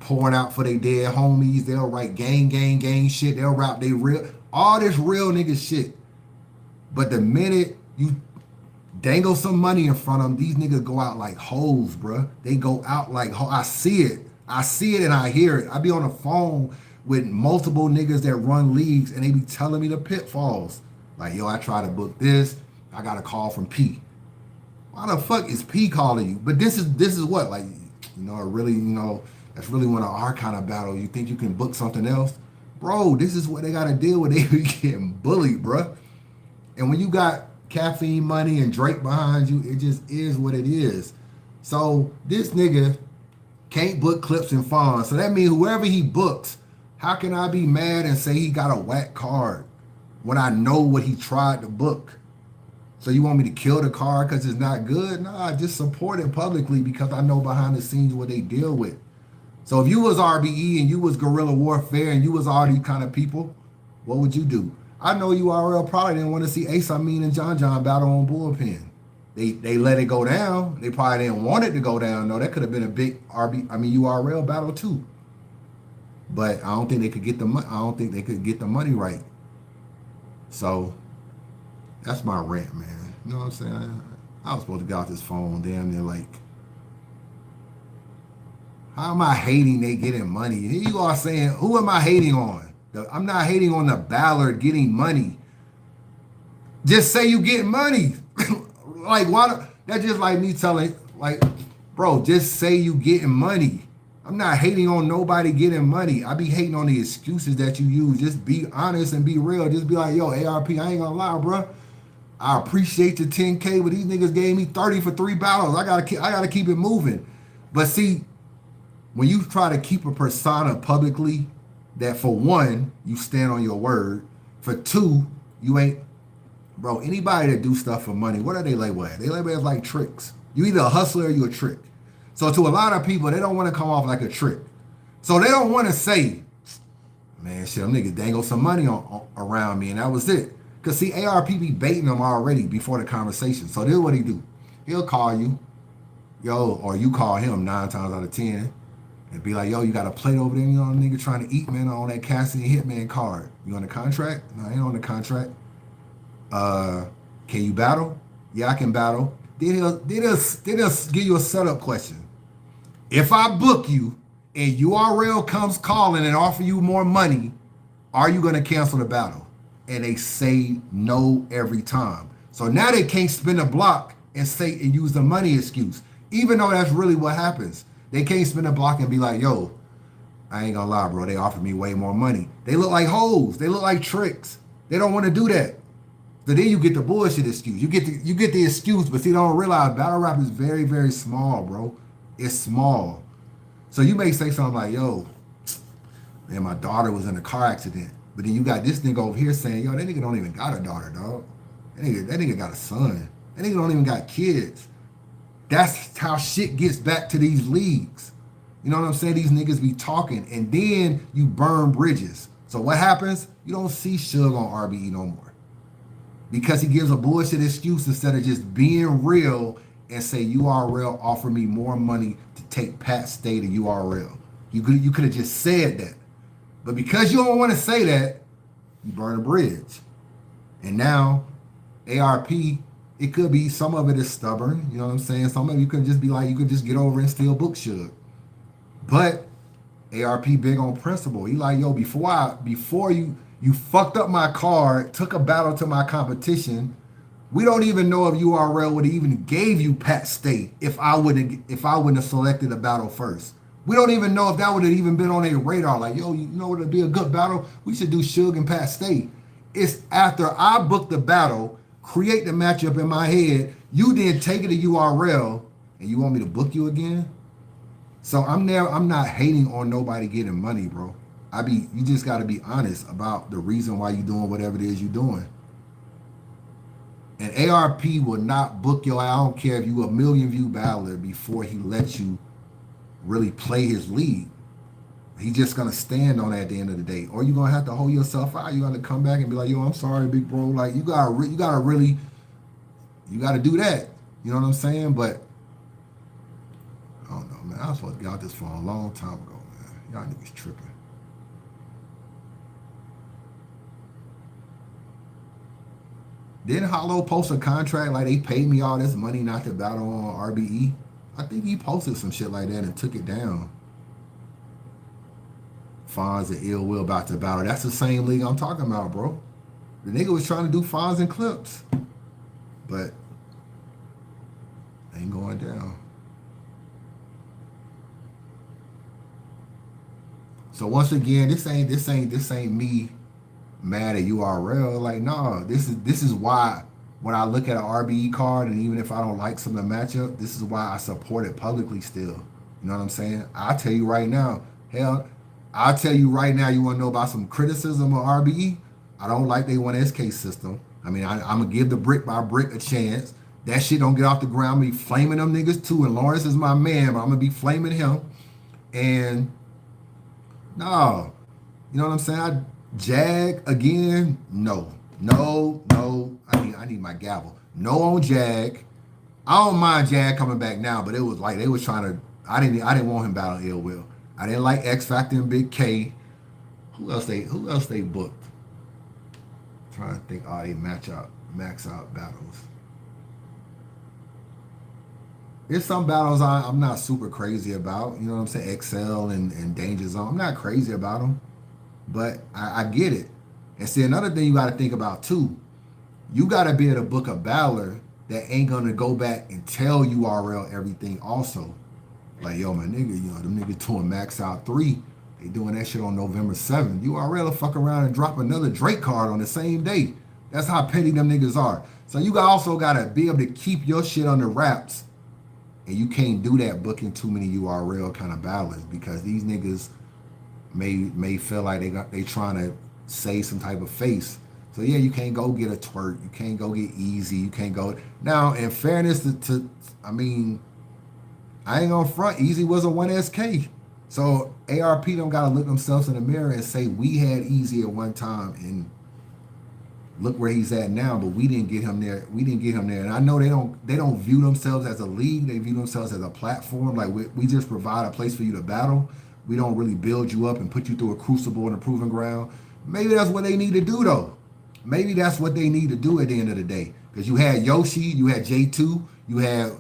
pouring out for their dead homies. They'll write gang shit. They'll rap they real, all this real nigga shit. But the minute you dangle some money in front of them, these niggas go out like hoes, bruh. They go out like hoes. I see it. I see it and I hear it. I be on the phone with multiple niggas that run leagues and they be telling me the pitfalls. Like, yo, I try to book this. I got a call from P. Why the fuck is P calling you? But this is what, like, that's really one of our kind of battle. You think you can book something else? Bro, this is what they got to deal with. They be getting bullied, bruh. And when you got caffeine money and Drake behind you, it just is what it is. So this nigga can't book Clips and Fonz. So that means whoever he books, how can I be mad and say he got a whack card when I know what he tried to book? So you want me to kill the card because it's not good? Nah, just support it publicly because I know behind the scenes what they deal with. So if you was RBE and you was Guerrilla Warfare and you was all these kind of people, what would you do? I know URL probably didn't want to see Ace Amin and John battle on Bullpen. They let it go down. They probably didn't want it to go down. No, that could have been a big URL battle too. But I don't think they could get the money. I don't think they could get the money right. So that's my rant, man. You know what I'm saying? I was supposed to get off this phone damn near like, how am I hating they getting money? You are saying, who am I hating on? I'm not hating on the Ballard getting money. Just say you getting money. Like, why? That's just like me telling, like, bro, just say you getting money. I'm not hating on nobody getting money. I be hating on the excuses that you use. Just be honest and be real. Just be like, yo, ARP, I ain't gonna lie, bro. I appreciate your 10K, but these niggas gave me 30 for 3 battles. I gotta keep it moving. But see, when you try to keep a persona publicly, that for one, you stand on your word. For two, you ain't, bro, anybody that do stuff for money, what are they labeled as? They labeled as like tricks. You either a hustler or you a trick. So to a lot of people, they don't want to come off like a trick. So they don't want to say, man, shit, them niggas dangle some money around me and that was it. Because see, ARP be baiting them already before the conversation. So this is what he do. He'll call you, yo, or you call him 9 times out of 10. And be like, yo, you got a plate over there, you know, nigga trying to eat, man, on that Cassidy Hitman card. You on the contract? No, I ain't on the contract. Can you battle? Yeah, I can battle. Then he'll give you a setup question. If I book you and URL comes calling and offer you more money, are you going to cancel the battle? And they say no every time. So now they can't spin a block and use the money excuse, even though that's really what happens. They can't spin a block and be like, yo, I ain't gonna lie, bro. They offered me way more money. They look like hoes. They look like tricks. They don't want to do that. So then you get the bullshit excuse. You get the excuse, but see, they don't realize battle rap is very, very small, bro. It's small. So you may say something like, yo, man, my daughter was in a car accident. But then you got this nigga over here saying, yo, that nigga don't even got a daughter, dog. That nigga got a son. That nigga don't even got kids. That's how shit gets back to these leagues. You know what I'm saying? These niggas be talking, and then you burn bridges. So what happens? You don't see Suge on RBE no more. Because he gives a bullshit excuse instead of just being real and say URL offer me more money to take Pat Stay to URL. You could have just said that. But because you don't want to say that, you burn a bridge. And now, ARP, it could be some of it is stubborn. You know what I'm saying? Some of you could just be like, you could just get over and steal book Suge. But ARP big on principle. He like, yo, before you fucked up my card, took a battle to my competition. We don't even know if URL would have even gave you Pat State if I wouldn't have selected a battle first. We don't even know if that would have even been on their radar. Like, yo, you know what would be a good battle? We should do Suge and Pat State. It's after I book the battle, create the matchup in my head, you then take it to URL, and you want me to book you again? So I'm not hating on nobody getting money, bro. You just got to be honest about the reason why you're doing whatever it is you're doing. And ARP will not book your. I don't care if you a million view battler before he lets you really play his league. He's just gonna stand on that at the end of the day, or you're gonna have to hold yourself out. You're gonna come back and be like, "Yo, I'm sorry, big bro." Like you gotta do that. You know what I'm saying? But I don't know, man. I was supposed to get out this phone a long time ago, man. Y'all niggas tripping. Didn't Hollow post a contract like they paid me all this money not to battle on RBE? I think he posted some shit like that and took it down. Fonz and Ill Will about to battle. That's the same league I'm talking about, bro. The nigga was trying to do Fonz and Clips. But ain't going down. So once again, this ain't me mad at URL. Like, no, this is why when I look at an RBE card, and even if I don't like some of the matchup, this is why I support it publicly still. You know what I'm saying? I'll tell you right now, you want to know about some criticism of RBE? I don't like they 1SK system. I mean, I'm going to give the brick by brick a chance. That shit don't get off the ground. I'm going to be flaming them niggas too, and Lawrence is my man, but I'm going to be flaming him. And, no. You know what I'm saying? Jag again? No. I need my gavel. No on Jag. I don't mind Jag coming back now, but it was like they was trying to. I didn't want him battling Ill Will. I didn't like X Factor and Big K. Who else they booked? I'm trying to think. They max out battles. There's some battles I'm not super crazy about. You know what I'm saying? XL and Danger Zone. I'm not crazy about them. But I get it. And see, another thing you got to think about too, you got to be able to book a battler that ain't going to go back and tell URL everything also. Like, yo, my nigga, them niggas doing Max Out 3. They doing that shit on November 7th. URL will fuck around and drop another Drake card on the same day. That's how petty them niggas are. So you also got to be able to keep your shit under wraps. And you can't do that booking too many URL kind of battlers because these niggas may feel like they trying to save some type of face. So yeah, you can't go get a twerk. You can't go get easy. You can't go. Now, in fairness I mean, I ain't gonna front. Easy was a 1SK. So ARP don't gotta look themselves in the mirror and say we had Easy at one time and look where he's at now, but we didn't get him there. And I know they don't view themselves as a league. They view themselves as a platform. Like we just provide a place for you to battle. We don't really build you up and put you through a crucible and a proving ground. Maybe that's what they need to do though. Maybe that's what they need to do at the end of the day. Because you had Yoshi, you had J2, you had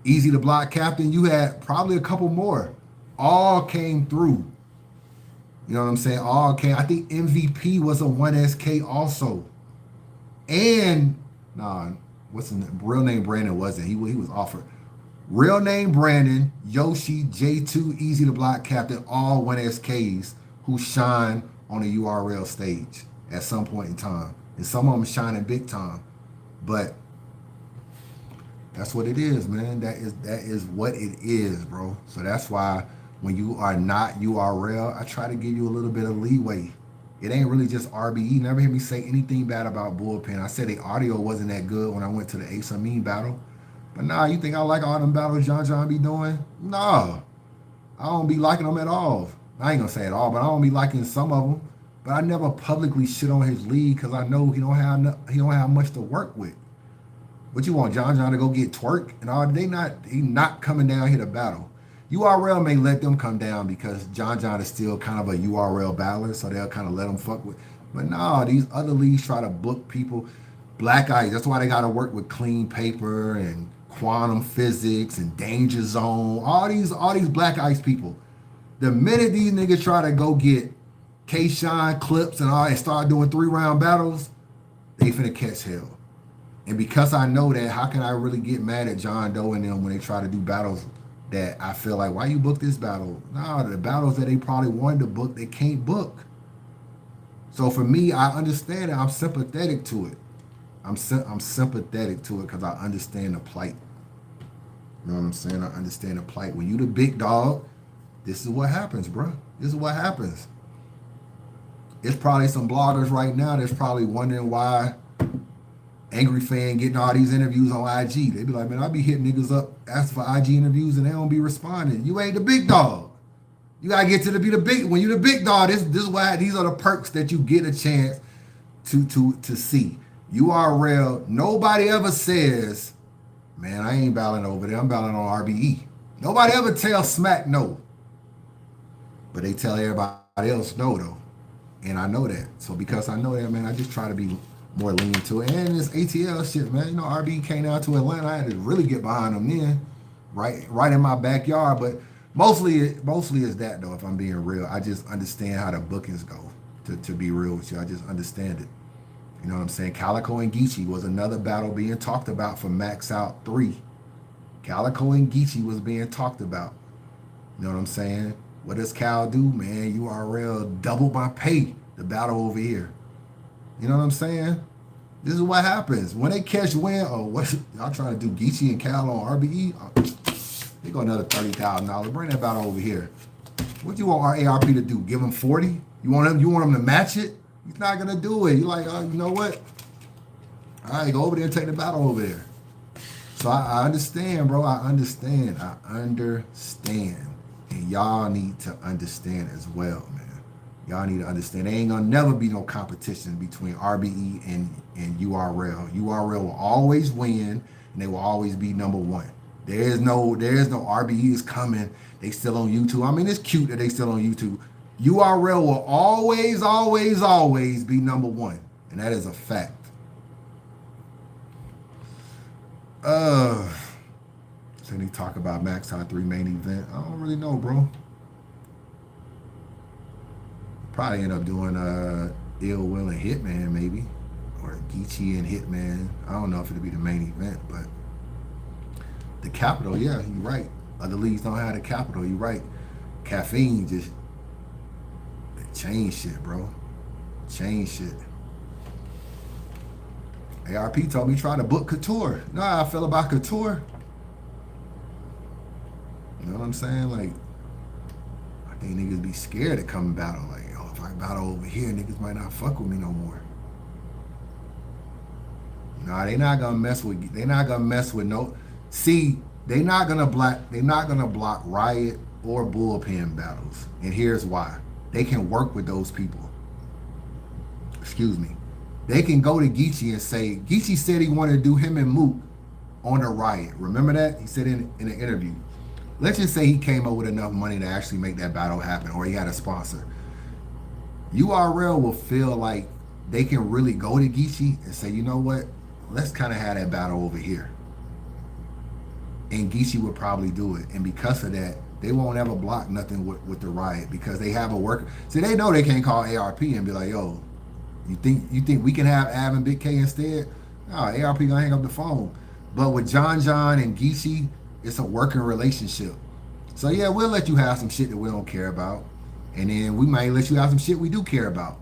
Easy the Block Captain, you had probably a couple more. All came through. You know what I'm saying? All came. I think MVP was a 1SK also. And what's his name? Real name Brandon wasn't. He was offered. Real name Brandon, Yoshi, J2, Easy the Block Captain, all 1SKs who shine on a URL stage at some point in time. And some of them shining big time. But that's what it is, man. That is what it is, bro. So that's why when you are not URL, I try to give you a little bit of leeway. It ain't really just RBE. Never hear me say anything bad about Bullpen. I said the audio wasn't that good when I went to the Ace Amin battle. But you think I like all them battles John be doing? I don't be liking them at all. I ain't gonna say it all, but I don't be liking some of them. But I never publicly shit on his league because I know he don't have much to work with. What you want, John to go get twerk and all? He not coming down here to battle. URL may let them come down because John is still kind of a URL battler, so they'll kind of let them fuck with. But no, these other leagues try to book people. Black Ice, that's why they got to work with Clean Paper and Quantum Physics and Danger Zone. All these Black Ice people. The minute these niggas try to go get K-Shine clips and all and start doing 3-round battles, they finna catch hell. And because I know that, how can I really get mad at John Doe and them when they try to do battles that I feel like, why you book this battle? No, the battles that they probably wanted to book, they can't book. So for me, I understand it. I'm sympathetic to it. I'm sympathetic to it because I understand the plight. You know what I'm saying? I understand the plight. When you the big dog, this is what happens, bro. This is what happens. It's probably some bloggers right now that's probably wondering why Angry Fan getting all these interviews on IG. They be like, man, I be hitting niggas up asking for IG interviews and they don't be responding. You ain't the big dog. You gotta get to be the big. When you the big dog, this is why these are the perks that you get a chance to see. URL. Nobody ever says, man, I ain't battling over there. I'm battling on RBE. Nobody ever tells Smack no, but they tell everybody else no though, and I know that. So because I know that, man, I just try to be more lenient to it. And this ATL shit, man. You know, RBE came down to Atlanta. I had to really get behind them then, right in my backyard. But mostly is that though. If I'm being real, I just understand how the bookings go. To be real with you, I just understand it. You know what I'm saying? Calico and Geechee was another battle being talked about for Max Out 3. Calico and Geechee was being talked about. You know what I'm saying? What does Cal do? Man, URL double my pay the battle over here. You know what I'm saying? This is what happens. When they catch wind, what y'all trying to do Geechee and Cal on RBE? They go another $30,000. Bring that battle over here. What you want our ARP to do? Give them 40? You want them to match it? He's not gonna do it. You're like, you know what? All right, go over there and take the battle over there. So I understand, bro. I understand. And y'all need to understand as well, man. Y'all need to understand. There ain't gonna never be no competition between RBE and URL. URL will always win, and they will always be number one. There is no RBE is coming. They still on YouTube. I mean, it's cute that they still on YouTube. URL will always, always, always be number one. And that is a fact. So they talk about Max Out 3 main event. I don't really know, bro. Probably end up doing Ill Will and Hitman, maybe. Or Geechee and Hitman. I don't know if it'll be the main event, but the capital, yeah, you're right. Other leagues don't have the capital, you're right. Caffeine just change shit, bro. Change shit. ARP told me try to book Couture. You know how I feel about Couture? You know what I'm saying? Like, I think niggas be scared to come and battle. Like, yo, if I battle over here, niggas might not fuck with me no more. Nah, they not gonna mess with no. See, they not gonna block Riot or Bullpen battles. And here's why. They can work with those people. Excuse me. They can go to Geechee and say, Geechee said he wanted to do him and Mook on the Riot. Remember that? He said in an interview. Let's just say he came up with enough money to actually make that battle happen, or he had a sponsor. URL will feel like they can really go to Geechee and say, you know what? Let's kind of have that battle over here. And Geechee would probably do it. And because of that, they won't ever block nothing with the Riot because they have a worker. See, they know they can't call ARP and be like, yo, you think we can have Av and Big K instead? No, ARP gonna hang up the phone. But with John and Geechee, it's a working relationship. So yeah, we'll let you have some shit that we don't care about. And then we might let you have some shit we do care about.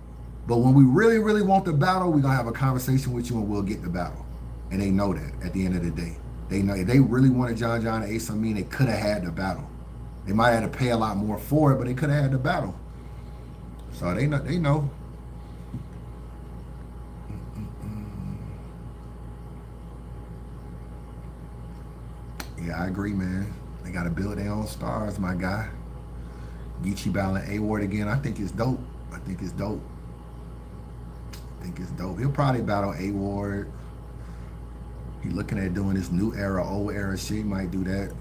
But when we really, really want the battle, we're gonna have a conversation with you and we'll get the battle. And they know that at the end of the day. They know if they really wanted John to ace on me, they could have had the battle. They might have had to pay a lot more for it, but they could have had the battle. So they know. Yeah, I agree, man. They got to build their own stars, my guy. Geechee battling A-Ward again. I think it's dope. He'll probably battle A-Ward. He looking at doing this new era, old era shit. He might do that.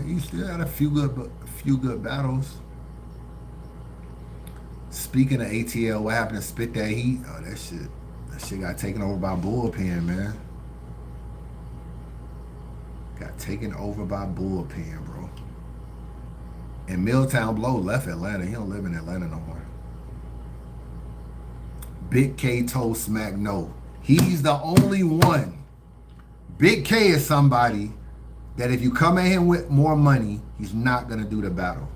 He still had a few good battles. Speaking of ATL, what happened to Spit That Heat? Oh, that shit got taken over by Bullpen, man. Got taken over by Bullpen, bro. And Milltown Blow left Atlanta. He don't live in Atlanta no more. Big K told Smack no. He's the only one. Big K is somebody that if you come at him with more money, he's not going to do the battle.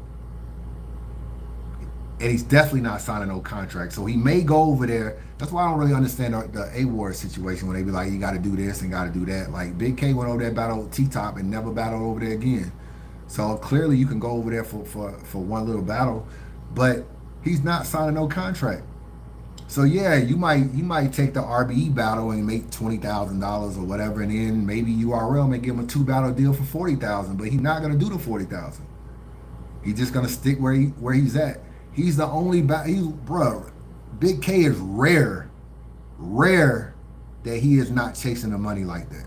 And he's definitely not signing no contract. So he may go over there. That's why I don't really understand the A-Ward situation when they be like, you got to do this and got to do that. Like, Big K went over there, battled T-Top, and never battled over there again. So clearly you can go over there for one little battle. But he's not signing no contract. So yeah, he might take the RBE battle and make $20,000 or whatever, and then maybe URL may give him a 2-battle deal for $40,000. But he's not gonna do the $40,000. He's just gonna stick where he's at. He's the only bro. Big K is rare that he is not chasing the money like that.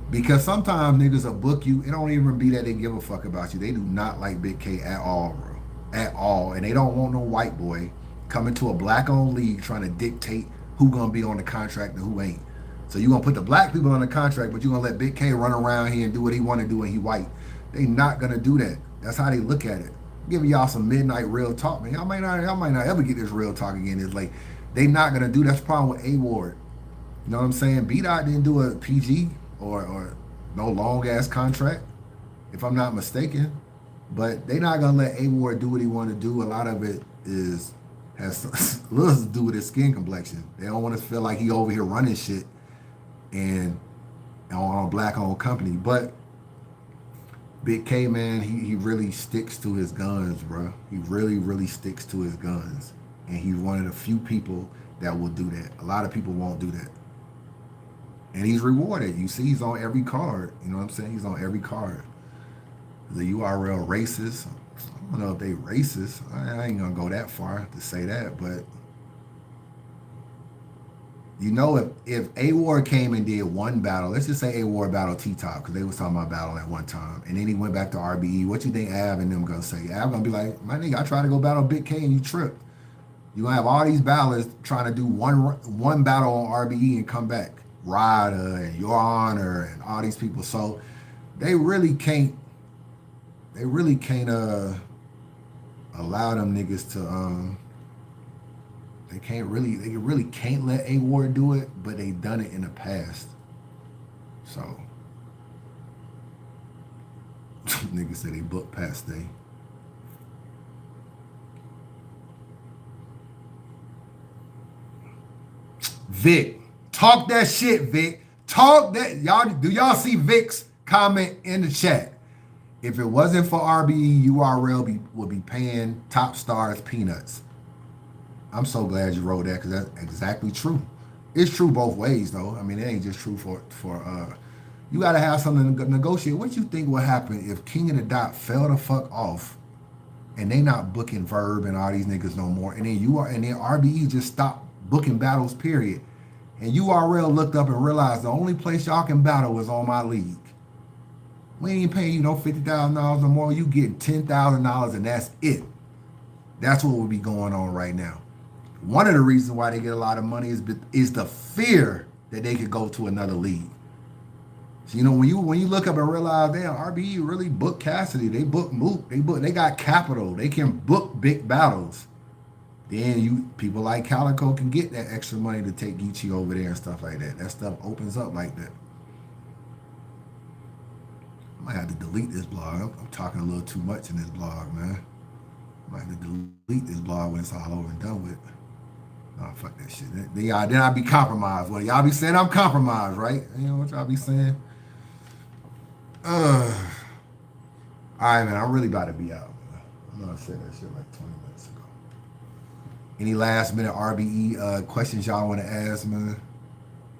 Because sometimes niggas will book you. It don't even be that they give a fuck about you. They do not like Big K at all, bro, at all, and they don't want no white boy coming to a black-owned league trying to dictate who gonna be on the contract and who ain't. So you gonna put the black people on the contract, but you gonna let Big K run around here and do what he want to do and he white. They not gonna do that. That's how they look at it. I'm giving y'all some midnight real talk, man. Y'all might not ever get this real talk again. It's like they not gonna do. That's the problem with A-Ward. You know what I'm saying? B-Dot didn't do a PG or no long ass contract, if I'm not mistaken. But they not gonna let A-Ward do what he want to do. A lot of it has little to do with his skin complexion. They don't want to feel like he over here running shit and on a black-owned company. But Big K, man, he really sticks to his guns, bro. He really, really sticks to his guns. And he's one of the few people that will do that. A lot of people won't do that. And he's rewarded. You see, he's on every card. You know what I'm saying? He's on every card. The URL racist. I don't know if they racist. I ain't gonna go that far to say that, but you know, if A-Ward came and did one battle, let's just say A-Ward battled T-Top, because they was talking about battle at one time, and then he went back to RBE, what you think Av and them gonna say? Av gonna be like, my nigga, I tried to go battle Big K and you tripped. You gonna have all these battlers trying to do one battle on RBE and come back. Ryder and Your Honor and all these people. So they really can't allow them niggas to they really can't let A-Ward do it, but they done it in the past. So niggas say they booked past day. Vic, talk that shit, Vic. Talk that. Do y'all see Vic's comment in the chat? If it wasn't for RBE, URL would be paying top stars peanuts. I'm so glad you wrote that, because that's exactly true. It's true both ways, though. I mean, it ain't just true for you got to have something to negotiate. What you think would happen if King of the Dot fell the fuck off and they not booking Verb and all these niggas no more, and then RBE just stopped booking battles, period. And URL looked up and realized the only place y'all can battle was on my league. We ain't paying you no $50,000 or more. You get $10,000 and that's it. That's what will be going on right now. One of the reasons why they get a lot of money is the fear that they could go to another league. So, you know, when you look up and realize, damn, RBE really booked Cassidy, they booked Mook, they got capital, they can book big battles. Then people like Calico can get that extra money to take Geechee over there and stuff like that. That stuff opens up like that. I might have to delete this blog. I'm talking a little too much in this blog, man. I might have to delete this blog when it's all over and done with. Oh, fuck that shit. Then I be compromised. Well, y'all be saying I'm compromised, right? You know what y'all be saying? All right, man. I'm really about to be out. I know I said that shit like 20 minutes ago. Any last minute RBE questions y'all want to ask, man?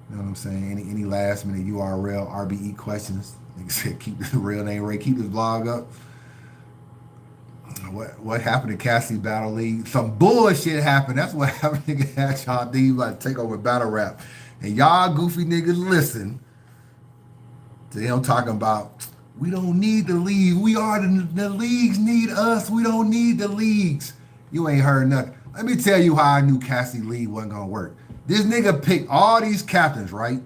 You know what I'm saying? Any last minute URL RBE questions? Like I said, keep the real name Ray. Keep this blog up. What happened to Cassidy Battle League? Some bullshit happened. That's what happened. Nigga had y'all think you about to take over battle rap. And y'all goofy niggas listen to him talking about, We don't need the league. We are the leagues need us. We don't need the leagues. You ain't heard nothing. Let me tell you how I knew Cassie Lee wasn't gonna work. This nigga picked all these captains, right?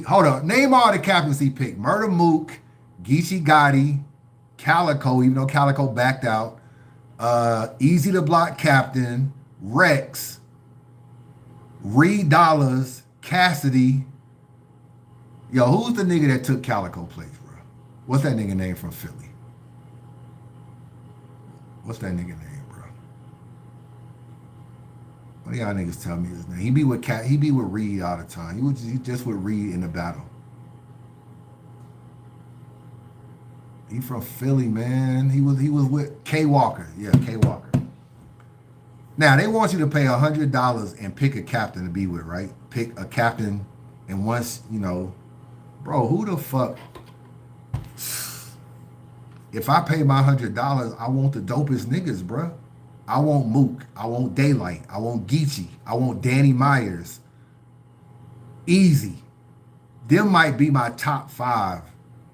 Hold on. Name all the captains he picked. Murder Mook, Geechee Gotti, Calico, even though Calico backed out. Easy to Block Captain, Rex, Reed Dollars, Cassidy. Yo, who's the nigga that took Calico place, bro? What's that nigga name from Philly? What's that nigga name, bro? What do y'all niggas tell me his name? He be with Reed all the time. He just with Reed in the battle. He from Philly, man. He was with K Walker. Yeah, K Walker. Now they want you to pay $100 and pick a captain to be with, right? Pick a captain, and once bro, who the fuck? If I pay my $100, I want the dopest niggas, bro. I want Mook. I want Daylight. I want Geechee. I want Danny Myers. Easy. Them might be my top 5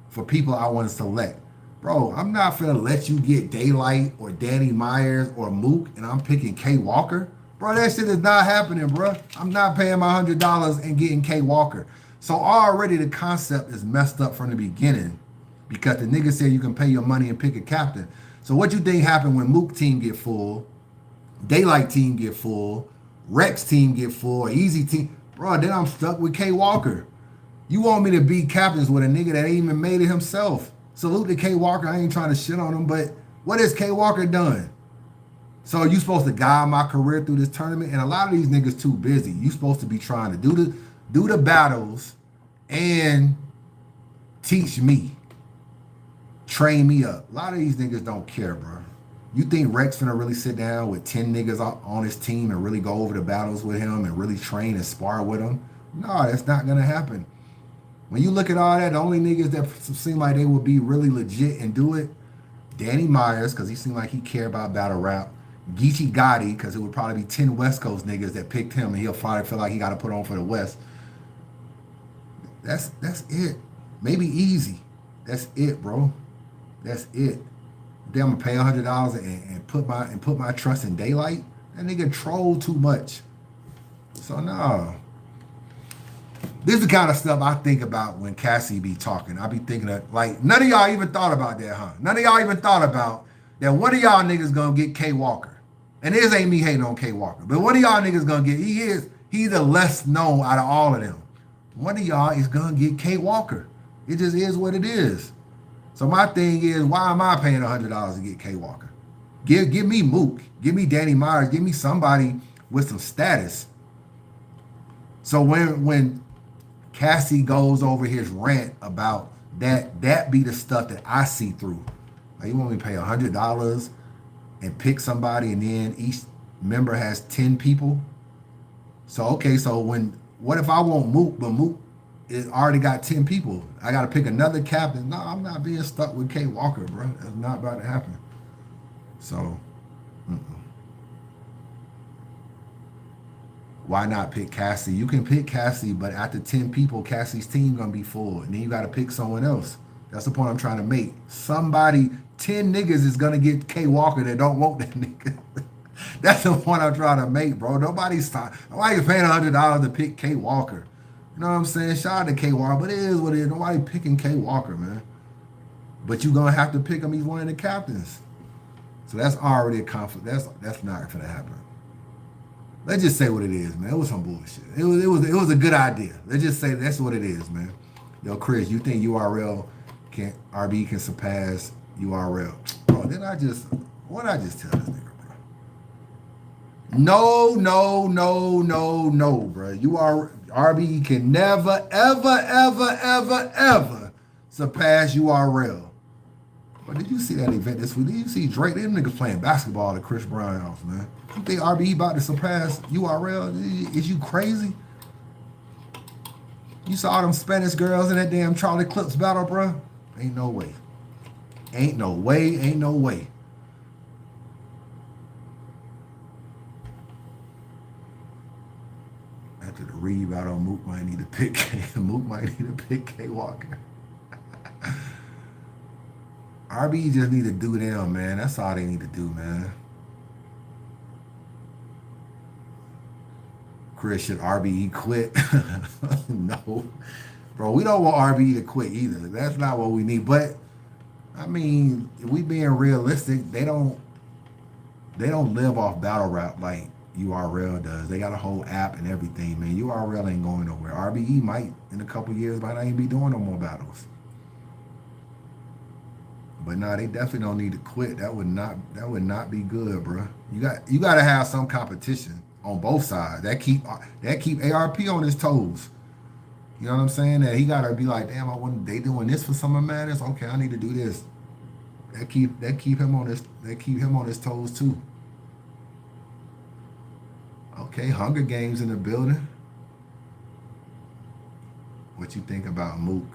for people I want to select. Bro, I'm not finna let you get Daylight or Danny Myers or Mook and I'm picking K Walker. Bro, that shit is not happening, bro. I'm not paying my $100 and getting K Walker. So already the concept is messed up from the beginning because the nigga said you can pay your money and pick a captain. So what you think happened when Mook team get full, Daylight team get full, Rex team get full, Easy team? Bro, then I'm stuck with K Walker. You want me to be captains with a nigga that ain't even made it himself. Salute to K Walker. I ain't trying to shit on him, but what has K Walker done? So you supposed to guide my career through this tournament? And a lot of these niggas too busy. You supposed to be trying to do the battles and teach me. Train me up. A lot of these niggas don't care, bro. You think Rex finna really sit down with 10 niggas on his team and really go over the battles with him and really train and spar with him? No, that's not gonna happen. When you look at all that, the only niggas that seem like they would be really legit and do it, Danny Myers, because he seemed like he cared about battle rap. Geechee Gotti, because it would probably be 10 West Coast niggas that picked him and he'll probably feel like he got to put on for the West. That's it. Maybe Easy. That's it, bro. That's it. Then I'm gonna pay $100 and put my trust in Daylight. That nigga troll too much. So no. This is the kind of stuff I think about when Cassie be talking. I be thinking of, like, none of y'all even thought about that, huh? None of y'all even thought about that one of y'all niggas gonna get K Walker. And this ain't me hating on K Walker, but one of y'all niggas gonna get, he's the less known out of all of them. One of y'all is gonna get K Walker. It just is what it is. So my thing is, why am I paying $100 to get K Walker? Give me Mook. Give me Danny Myers. Give me somebody with some status. So when Cassie goes over his rant about that be the stuff that I see through. Like, you want me to pay $100 and pick somebody, and then each member has 10 people? So okay, so what if I want Mook, but Mook it already got 10 people? I got to pick another captain. No, I'm not being stuck with K Walker, bro. That's not about to happen. So, why not pick Cassie? You can pick Cassie, but after 10 people, Cassie's team gonna be full, and then you got to pick someone else. That's the point I'm trying to make. 10 niggas is gonna get K Walker that don't want that nigga. That's the point I'm trying to make, bro. Nobody's paying $100 to pick K Walker. You know what I'm saying? Shout out to K Walker, but it is what it is. Nobody picking K Walker, man. But you're gonna have to pick him. He's one of the captains. So that's already a conflict. That's not gonna happen. Let's just say what it is, man. It was some bullshit. It was a good idea. Let's just say that's what it is, man. Yo, Chris, you think RB can surpass URL? Bro, what I just tell this nigga, bro? No, bro. RB can never, ever surpass URL. But did you see that event this week? Did you see Drake? Them niggas playing basketball at Chris Brown house, man. You think RB about to surpass URL? Is you crazy? You saw them Spanish girls in that damn Charlie Clips battle, bro? Ain't no way. Ain't no way. After the Reed battle, Mook might need to pick K Walker. RBE just need to do them, man. That's all they need to do, man. Chris, should RBE quit? No. Bro, we don't want RBE to quit either. That's not what we need. But I mean, if we being realistic, they don't live off battle rap like URL does. They got a whole app and everything, man. URL ain't going nowhere. RBE might in a couple years might not even be doing no more battles. But nah, they definitely don't need to quit. That would not be good, bro. You got to have some competition on both sides. That keep ARP on his toes. You know what I'm saying? That he gotta be like, damn, they doing this for Summer Madness. Okay, I need to do this. That keep him on his toes too. Okay, Hunger Games in the building. What you think about Mook?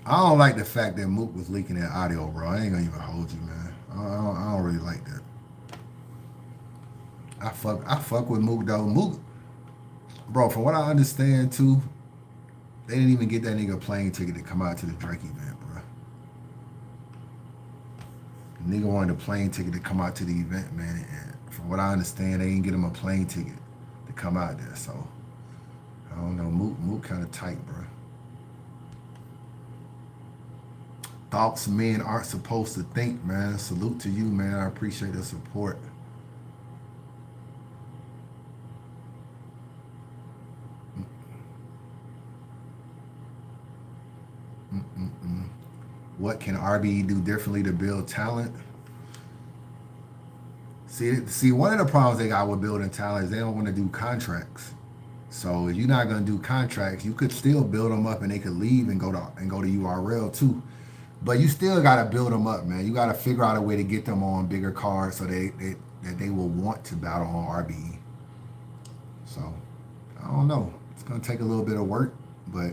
I don't like the fact that Mook was leaking that audio, bro. I ain't gonna even hold you, man. I don't really like that. I fuck with Mook though. Mook, bro, from what I understand too, they didn't even get that nigga a plane ticket to come out to the Drake event, bro. The nigga wanted a plane ticket to come out to the event, man. And from what I understand, they didn't get him a plane ticket to come out there. So I don't know. Mook kind of tight, bro. Thoughts men aren't supposed to think, man. Salute to you, man. I appreciate the support. What can RBE do differently to build talent? See, one of the problems they got with building talent is they don't want to do contracts. So if you're not going to do contracts, you could still build them up and they could leave and go to URL too. But you still got to build them up, man. You got to figure out a way to get them on bigger cards so that they will want to battle on RBE. So I don't know. It's going to take a little bit of work, but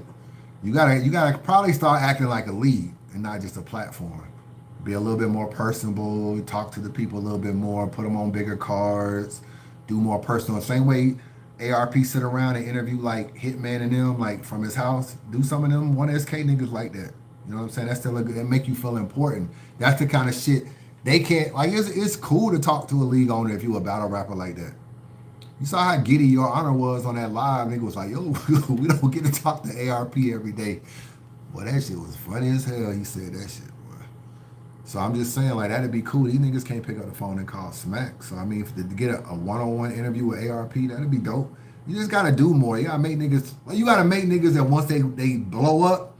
you gotta probably start acting like a league and not just a platform. Be a little bit more personable, talk to the people a little bit more, put them on bigger cards, do more personal. Same way ARP sit around and interview like Hitman and them, like from his house. Do some of them 1SK niggas like that. You know what I'm saying? That's still a good, that make you feel important. That's the kind of shit they can't, like, it's cool to talk to a league owner if you a battle rapper like that. You saw how giddy Your Honor was on that live. Nigga was like, yo, we don't get to talk to ARP every day. Boy, that shit was funny as hell. He said that shit, boy. So I'm just saying, like, that'd be cool. These niggas can't pick up the phone and call Smack. So, I mean, to get a one-on-one interview with ARP, that'd be dope. You just gotta do more. You gotta make niggas, that once they blow up,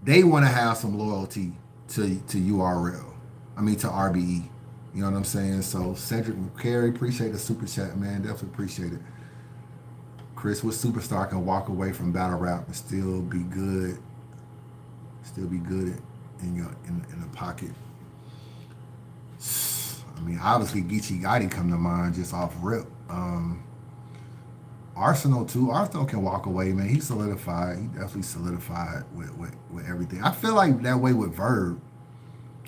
they want to have some loyalty to URL. I mean, to RBE. You know what I'm saying? So, Cedric McCary, appreciate the super chat, man. Definitely appreciate it. Chris, what superstar can walk away from battle rap and still be good? Still be good in the pocket. I mean, obviously, Geechee Gotti come to mind just off rip. Arsenal too. Arsenal can walk away, man. He solidified. He definitely solidified with everything. I feel like that way with Verb.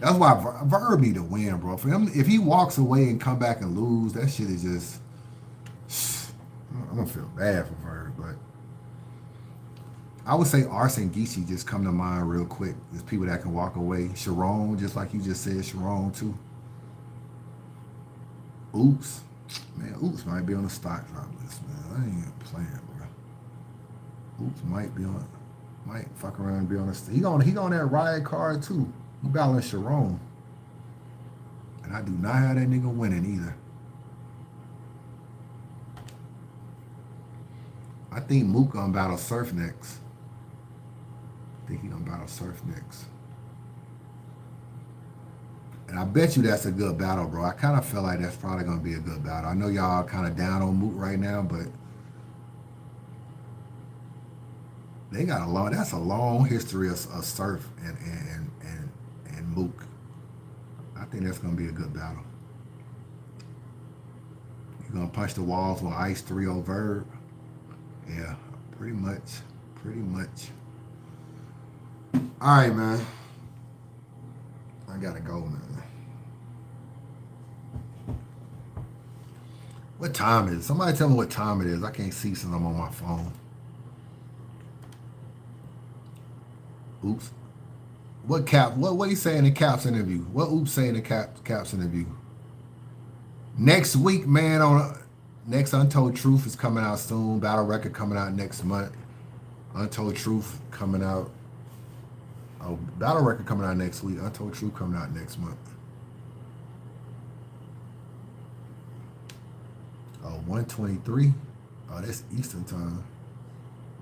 That's why Verb need to win, bro. For him, if he walks away and come back and lose, that shit is just. I'm gonna feel bad for Verb, but I would say Arce and Geechee just come to mind real quick. There's people that can walk away. Sharon, just like you just said, Sharon too. Oops, man. Oops might be on the stock drop list, man. I ain't even playing, bro. Oops might fuck around and be on the. He on that riot card too. He battling Sharon. And I do not have that nigga winning either. I think Mook gonna battle Surf next. I think he gonna battle Surf next. And I bet you that's a good battle, bro. I kind of feel like that's probably gonna be a good battle. I know y'all kind of down on Mook right now, but they got that's a long history of Surf and Mook. I think that's gonna be a good battle. You're gonna punch the walls with Ice 3-0 Verb. Yeah, pretty much. All right, man. I gotta go, man. What time is it? Somebody tell me what time it is. I can't see since I'm on my phone. Oops. What Cap? What he saying in Cap's interview? What Oops saying in Cap's interview? Next week, man. On next Untold Truth is coming out soon. Battle Record coming out next month. Untold Truth coming out. Oh, Battle Record coming out next week. Untold Truth coming out next month. Oh, 123. Oh, that's Eastern time.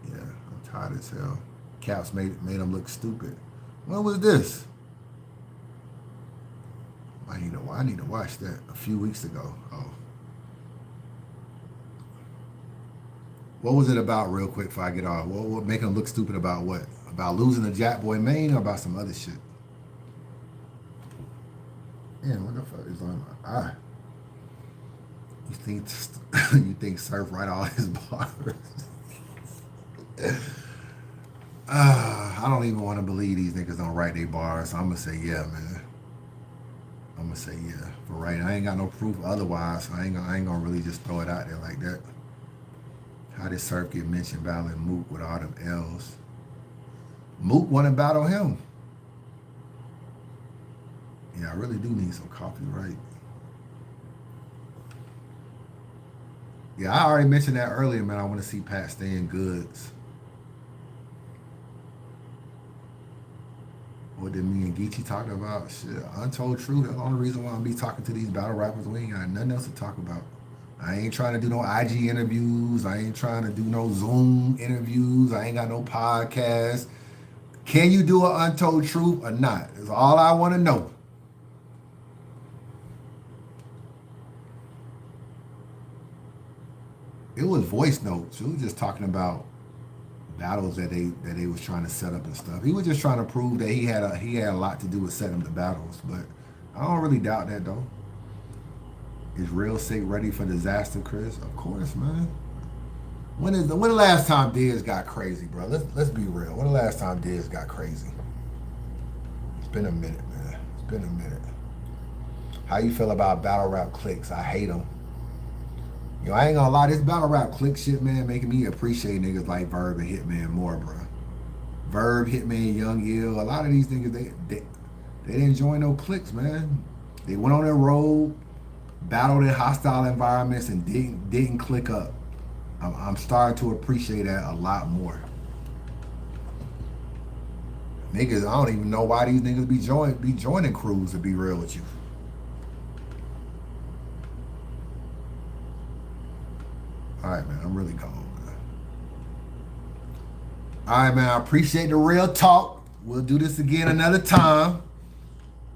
Yeah, I'm tired as hell. Caps made him look stupid. When was this? I need to watch that a few weeks ago. Oh. What was it about real quick before I get off? What make him look stupid about what? About losing the Jack Boy main or about some other shit? Man, what the fuck is on my eye? You think Surf write all his bars? I don't even want to believe these niggas don't write their bars. So I'm gonna say yeah, man. I'm gonna say yeah. But right, I ain't got no proof otherwise. So I ain't gonna really just throw it out there like that. How did Surf get mentioned battling Mook with all them L's? Mook want to battle him. Yeah, I really do need some copyright. Yeah, I already mentioned that earlier, man. I want to see Pat stay in goods. What did me and Geechee talk about? Shit, Untold Truth. That's the only reason why I'm be talking to these battle rappers. We ain't got nothing else to talk about. I ain't trying to do no IG interviews. I ain't trying to do no Zoom interviews. I ain't got no podcast. Can you do an Untold Truth or not? That's all I want to know. It was voice notes. It was just talking about battles that they was trying to set up and stuff. He was just trying to prove that he had a lot to do with setting the battles. But I don't really doubt that though. Is Real Sick ready for disaster, Chris? Of course, man. When the last time Diz got crazy, bro? Let's be real. When the last time Diz got crazy? It's been a minute, man. It's been a minute. How you feel about battle rap clicks? I hate them. Yo, I ain't gonna lie, this battle rap click shit, man, making me appreciate niggas like Verb and Hitman more, bro. Verb, Hitman, Young Ill, a lot of these niggas, they didn't join no clicks, man. They went on their road, battled in hostile environments, and didn't click up. I'm starting to appreciate that a lot more. Niggas, I don't even know why these niggas be joining crews, to be real with you. All right, man, I'm really gone, man. All right, man, I appreciate the real talk. We'll do this again another time.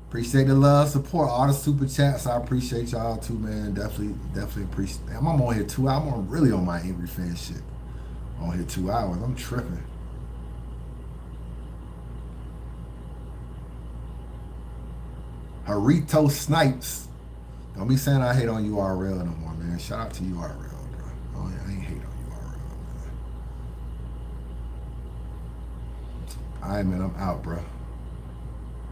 Appreciate the love, support, all the super chats. I appreciate y'all too, man. Definitely appreciate. I'm on here 2 hours. I'm really on my Angry Fan shit. On here 2 hours. I'm tripping. Harito Snipes. Don't be saying I hate on URL no more, man. Shout out to URL, bro. I ain't hate on URL, man. All right, man. I'm out, bro.